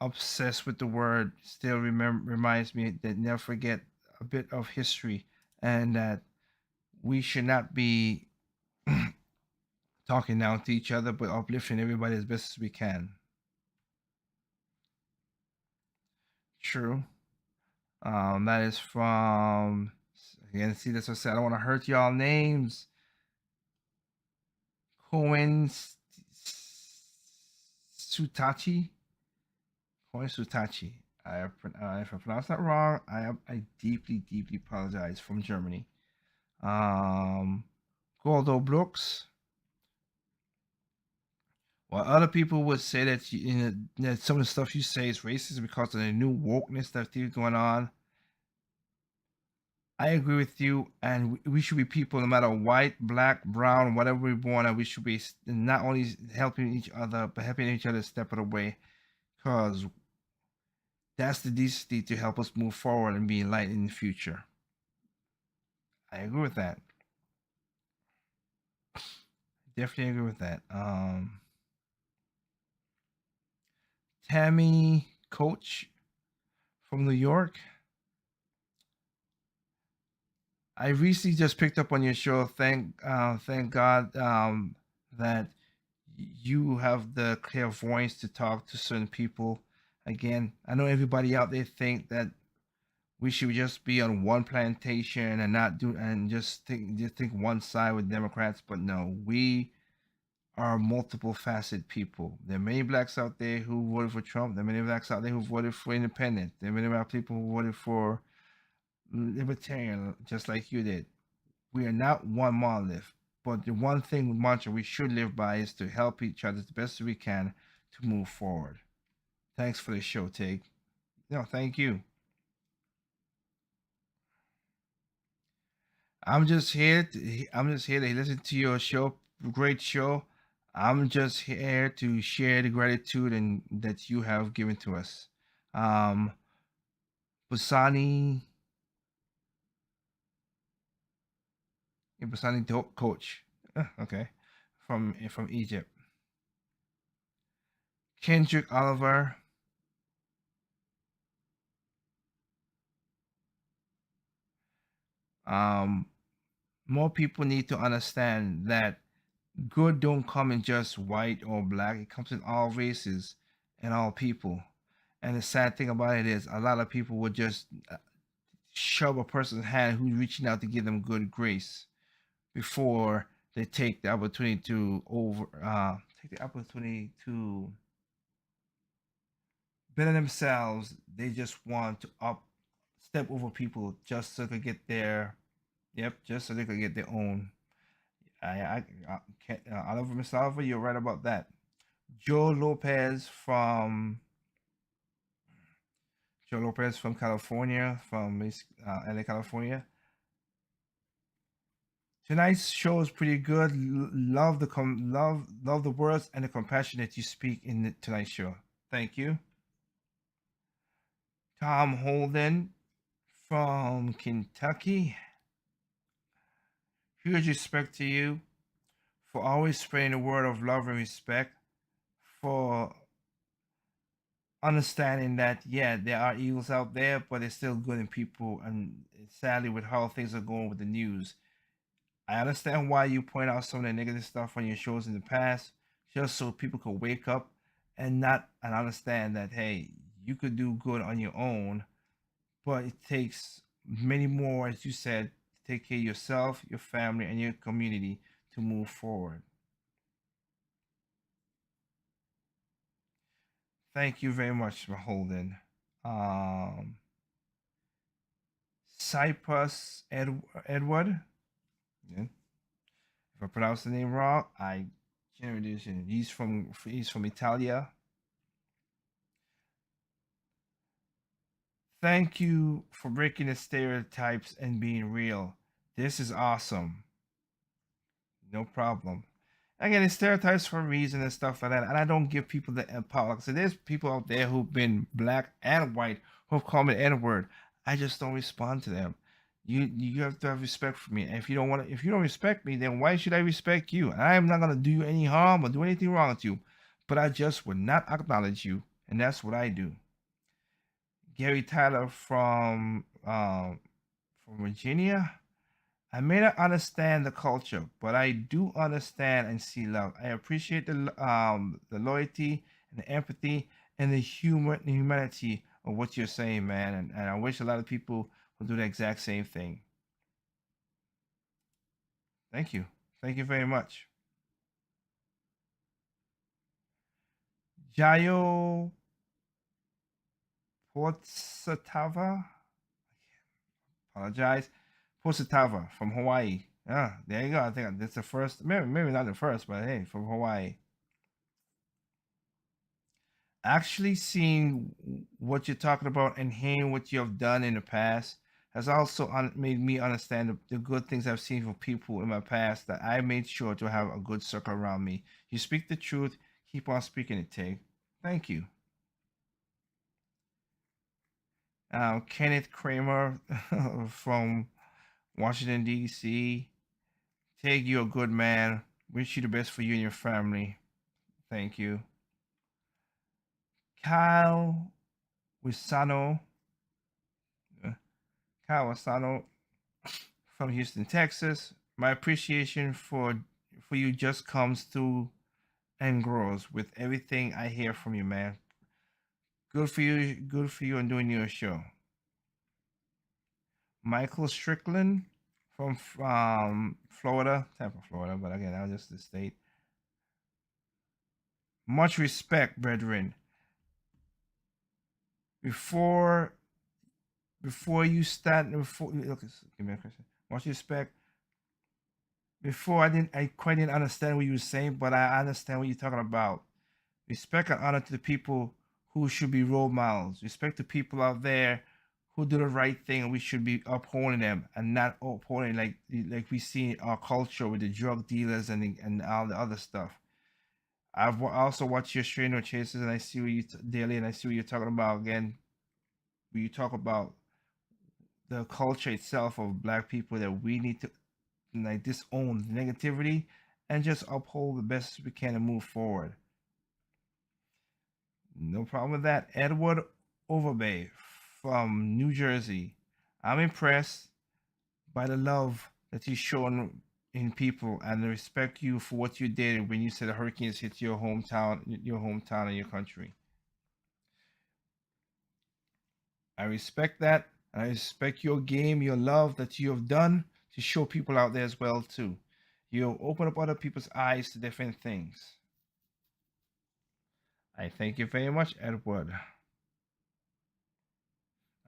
obsessed with the word, still reminds me that never forget a bit of history, and that we should not be talking down to each other, but uplifting everybody as best as we can. True. That is from, again, see, that's what I said. I don't want to hurt y'all names. Cohen Sutachi. Cohen Sutachi. If I pronounce that wrong, I deeply, deeply apologize. From Germany. Goldo Brooks. While other people would say that that some of the stuff you say is racist because of the new wokeness that's going on, I agree with you, and we should be people, no matter white, black, brown, whatever we're born, and we should be not only helping each other, but helping each other step of the way, because that's the decency to help us move forward and be light in the future. I agree with that. Definitely agree with that. Tammy Coach from New York. I recently just picked up on your show. Thank God that you have the clairvoyance to talk to certain people. Again, I know everybody out there think that we should just be on one plantation and not do and just think one side with Democrats, but no, we are multiple faceted people. There are many blacks out there who voted for Trump. There are many blacks out there who voted for independent. There are many black people who voted for libertarian, just like you did. We are not one monolith, but the one thing mantra we should live by is to help each other the best we can to move forward. Thanks for the show, Tig. No, thank you. I'm just here to listen to your show. Great show. I'm just here to share the gratitude and that you have given to us. Busani Dope Coach. Okay. From Egypt. Kendrick Oliver. More people need to understand that good don't come in just white or black. It comes in all races and all people. And the sad thing about it is a lot of people would just shove a person's hand who's reaching out to give them good grace before they take the opportunity to better themselves. They just want to step over people just so they could get their, yep, just so they could get their own. I can't, Oliver Miss Oliver, you're right about that. Joe Lopez from Joe Lopez from California, from LA, California. Tonight's show is pretty good. Love the love the words and the compassion that you speak in tonight's show. Thank you, Tom Holden from Kentucky. Huge respect to you for always spreading the word of love and respect, for understanding that yeah, there are evils out there, but there's still good in people. And sadly, with how things are going with the news, I understand why you point out some of the negative stuff on your shows in the past, just so people could wake up and understand that hey, you could do good on your own, but it takes many more, as you said, to take care of yourself, your family, and your community to move forward. Thank you very much for holding. Um, Cyprus Edward. Yeah. If I pronounce the name wrong, I generally do. He's from Italia. Thank you for breaking the stereotypes and being real. This is awesome. No problem. Again, it's stereotypes for a reason and stuff like that. And I don't give people the power. Like I said, there's people out there who've been black and white who've called me the N-word. I just don't respond to them. You have to have respect for me. And if you don't respect me, then why should I respect you? And I am not gonna do you any harm or do anything wrong with you. But I just would not acknowledge you, and that's what I do. Gary Tyler from Virginia. I may not understand the culture, but I do understand and see love. I appreciate the loyalty and the empathy and the humor and humanity of what you're saying, man. And I wish a lot of people would do the exact same thing. Thank you. Thank you very much. Jayo Portsatava. Apologize. Portsatava from Hawaii. Ah, there you go. I think that's the first. Maybe not the first, but hey, from Hawaii. Actually seeing what you're talking about and hearing what you have done in the past has also made me understand the good things I've seen from people in my past, that I made sure to have a good circle around me. You speak the truth, keep on speaking it, Tig. Thank you. Kenneth Kramer from Washington, D.C. Tig, you're a good man. Wish you the best for you and your family. Thank you. Kyle Wisano. uh, Kyle Wisano from Houston, Texas. My appreciation for you just comes through and grows with everything I hear from you, man. Good for you and doing your show. Michael Strickland from Florida, Tampa, Florida, but again, that was just the state. Much respect, brethren. Before you start, look, give me a question. Much respect. Before I quite didn't understand what you were saying, but I understand what you're talking about. Respect and honor to the people who should be role models. Respect the people out there who do the right thing, and we should be upholding them and not upholding like we see in our culture with the drug dealers and all the other stuff. I've also watched your Strainer Chases, and I see what you daily, and I see what you're talking about again. When you talk about the culture itself of Black people, that we need to like disown negativity and just uphold the best we can and move forward. No problem with that. Edward Overbay from New Jersey. I'm impressed by the love that you've shown in people and I respect you for what you did when you said the hurricanes hit your hometown and your country. I respect that. And I respect your game, your love that you have done to show people out there as well too. You open up other people's eyes to different things. I thank you very much, Edward.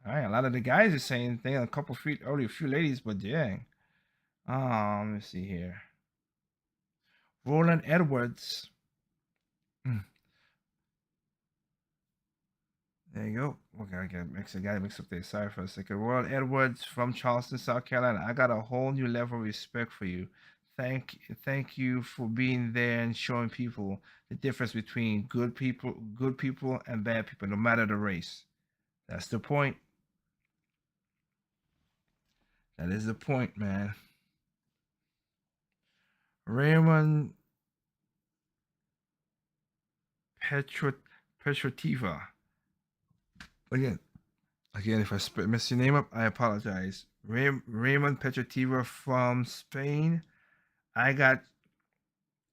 All right, a lot of the guys are saying thing. A couple few, only a few ladies, but dang. Let me see here. Roland Edwards. Hmm, there you go. Okay, I got mixed up there. Sorry for a second. Roland Edwards from Charleston, South Carolina. I got a whole new level of respect for you. Thank you for being there and showing people the difference between good people and bad people, no matter the race. That's the point. That is the point, man. Raymond Petro Petrotiva. Again, if I mess your name up, I apologize. Raymond Petrotiva from Spain. I got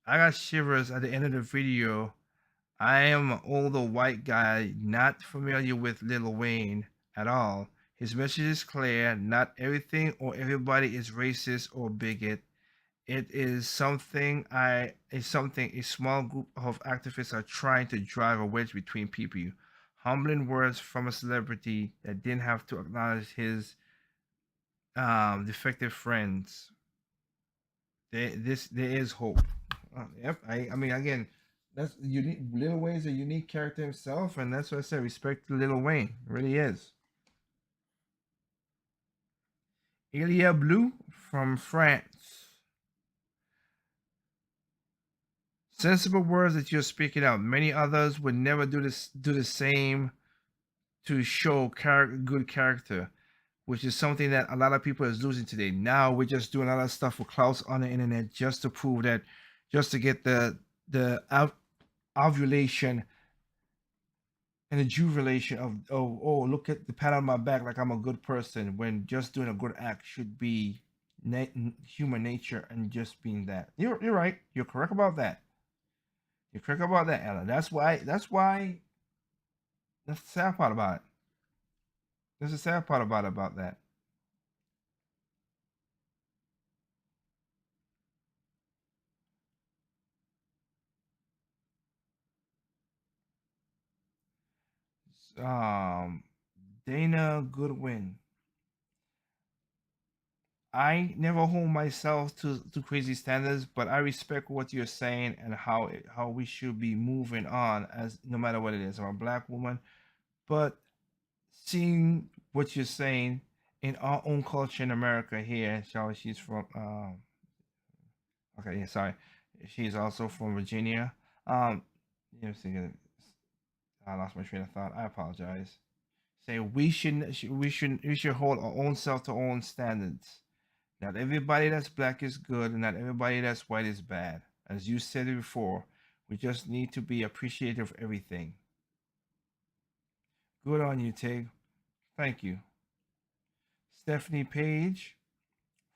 I got shivers at the end of the video. I am an older white guy, not familiar with Lil Wayne at all. His message is clear. Not everything or everybody is racist or bigot. It is something a small group of activists are trying to drive a wedge between people. Humbling words from a celebrity that didn't have to acknowledge his defective friends. There is hope. Yep. I mean, again, that's unique. Lil Wayne's a unique character himself, and that's what I said. Respect to Lil Wayne. It really is. Ilya Blue from France. Sensible words that you're speaking out. Many others would never do the same to show good character, which is something that a lot of people is losing today. Now we're just doing a lot of stuff for clouds on the internet just to prove that, just to get the ovulation and the jubilation of, oh, look at the pat on my back like I'm a good person, when just doing a good act should be human nature and just being that. You're right. You're correct about that. You're correct about that, Ella. That's the sad part about it. That's the sad part about that. Um, Dana Goodwin. I never hold myself to crazy standards, but I respect what you're saying and how we should be moving on, as no matter what it is. I'm a black woman, but seeing what you're saying in our own culture in America here, Charlie, she's from okay, yeah, sorry, she's also from Virginia. You know, I lost my train of thought. I apologize. Say we should hold our own self to our own standards. Not everybody that's black is good, and not everybody that's white is bad. As you said it before, we just need to be appreciative of everything. Good on you, Tig. Thank you. Stephanie Page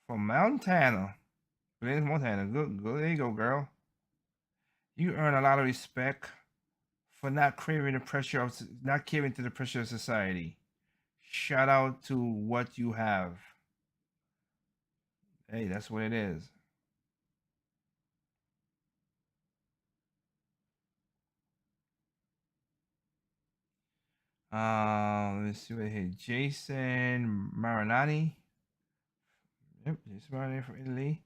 from Montana. Montana. Good. There you go, girl. You earn a lot of respect for not craving the pressure of not caving to the pressure of society. Shout out to what you have. Hey, that's what it is. Let's see what here. Jason Marinati. Yep, Jason Marinati from Italy.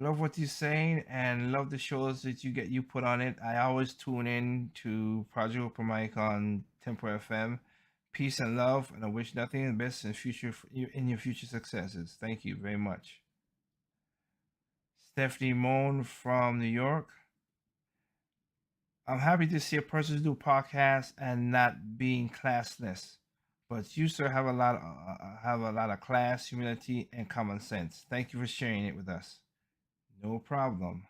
Love what you're saying and love the shows that you put on it. I always tune in to Project Open Mic on Tempo FM. Peace and love, and I wish nothing but best in your future successes. Thank you very much. Stephanie Moan from New York. I'm happy to see a person do podcasts and not being classless. But you, sir, have a lot of class, humility, and common sense. Thank you for sharing it with us. No problem.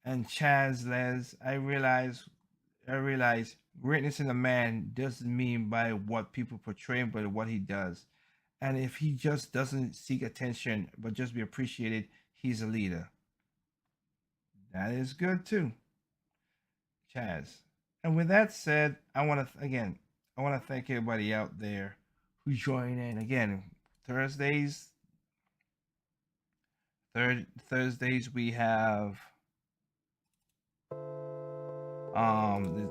And Chaz Les, I realize greatness in a man doesn't mean by what people portray, but what he does. And if he just doesn't seek attention, but just be appreciated, he's a leader. That is good too, Chaz. And with that said, I want to thank everybody out there who joined in. Again, Thursdays, Thursdays we have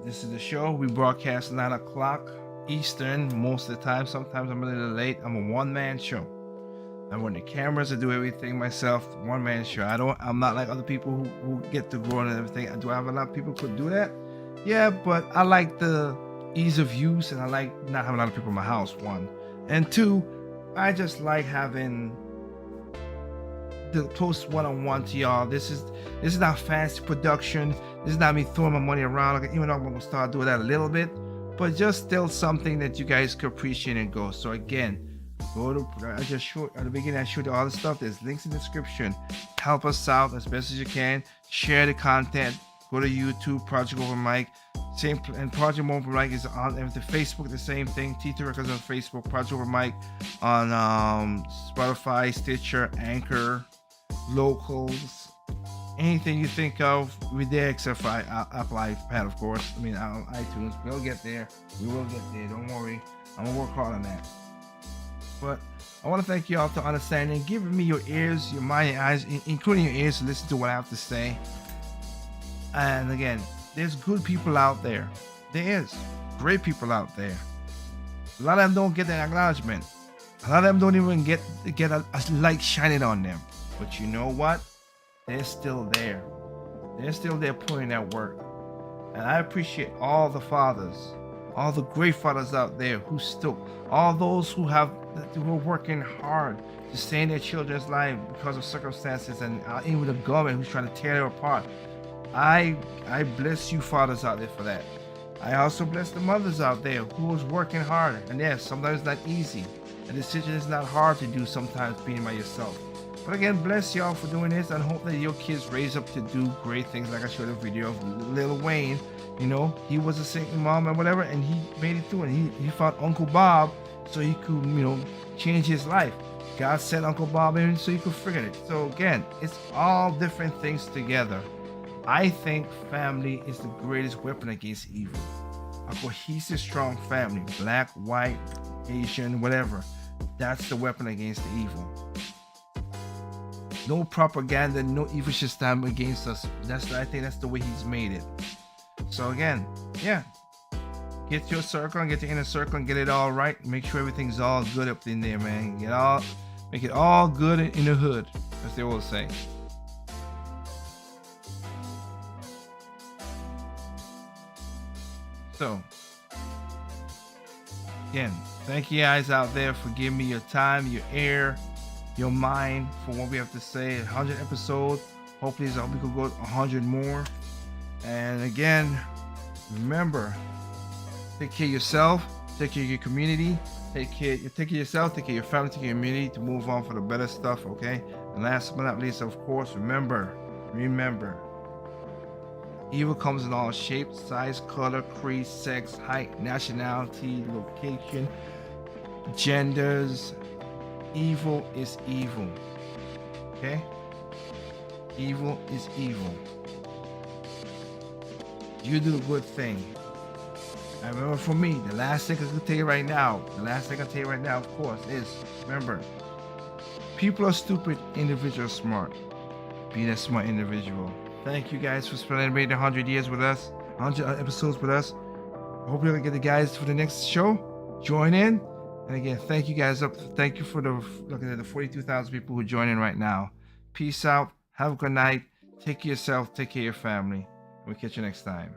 this is the show. We broadcast 9 o'clock Eastern most of the time. Sometimes I'm a little late. I'm a one-man show. I run the cameras, I do everything myself, one-man show. I'm not like other people who get to go on and everything. Do I have a lot of people who could do that? Yeah, but I like the ease of use, and I like not having a lot of people in my house, one. And two, I just like having the close one-on-one to y'all. This is not fancy production. This is not me throwing my money around. Like, even though I'm gonna start doing that a little bit, but just still something that you guys could appreciate and go. So again, go to, I just showed at the beginning, I showed you all the stuff. There's links in the description. Help us out as best as you can. Share the content. Go to YouTube, Project Over Mike. Same, and Project Over Mike is on the Facebook, the same thing. T3 Records on Facebook, Project Over Mike on Spotify, Stitcher, Anchor, Locals, anything you think of, we're there except for Apple iPad, of course. I mean, iTunes. We'll get there. We will get there. Don't worry. I'm gonna work hard on that. But I want to thank you all for understanding, giving me your ears, your mind, your eyes, including your ears to listen to what I have to say. And again, there's good people out there. There is great people out there. A lot of them don't get that acknowledgement. A lot of them don't even get a light shining on them. But you know what? They're still there. They're still there putting that work. And I appreciate all the fathers, all the great fathers out there who still, all those who are working hard to stay in their children's life because of circumstances, and even the government who's trying to tear them apart. I bless you fathers out there for that. I also bless the mothers out there who is working hard. And yes, sometimes it's not easy. A decision is not hard to do sometimes being by yourself. But again, bless y'all for doing this, and hope that your kids raise up to do great things. Like I showed a video of Lil Wayne. You know, he was a single mom and whatever, and he made it through, and he found Uncle Bob so he could, you know, change his life. God sent Uncle Bob in so he could figure it. So again, it's all different things together. I think family is the greatest weapon against evil. A cohesive, strong family, black, white, Asian, whatever. That's the weapon against the evil. No propaganda, no evil should stand against us. I think that's the way he's made it. So again, yeah. Get your circle and get your inner circle and get it all right. Make sure everything's all good up in there, man. Make it all good in the hood, as they will say. So, again, thank you guys out there for giving me your time, your ear, your mind for what we have to say. 100 episodes. Hopefully, we could go 100 more. And again, remember, take care of yourself, take care of your community, take care of yourself, take care of your family, take care of your community to move on for the better stuff, okay? And last but not least, of course, remember, evil comes in all shapes, size, color, creed, sex, height, nationality, location, genders. Evil is evil, okay? Evil is evil. You do a good thing. I remember for me, the last thing I can tell you right now, of course, is remember, people are stupid, individuals smart. Be that smart individual. Thank you guys for spending 100 years with us, 100 episodes with us. I hope you're gonna get the guys for the next show. Join in. And again, thank you guys up. Thank you for looking at the 42,000 people who join in right now. Peace out. Have a good night. Take care of yourself. Take care of your family. We'll catch you next time.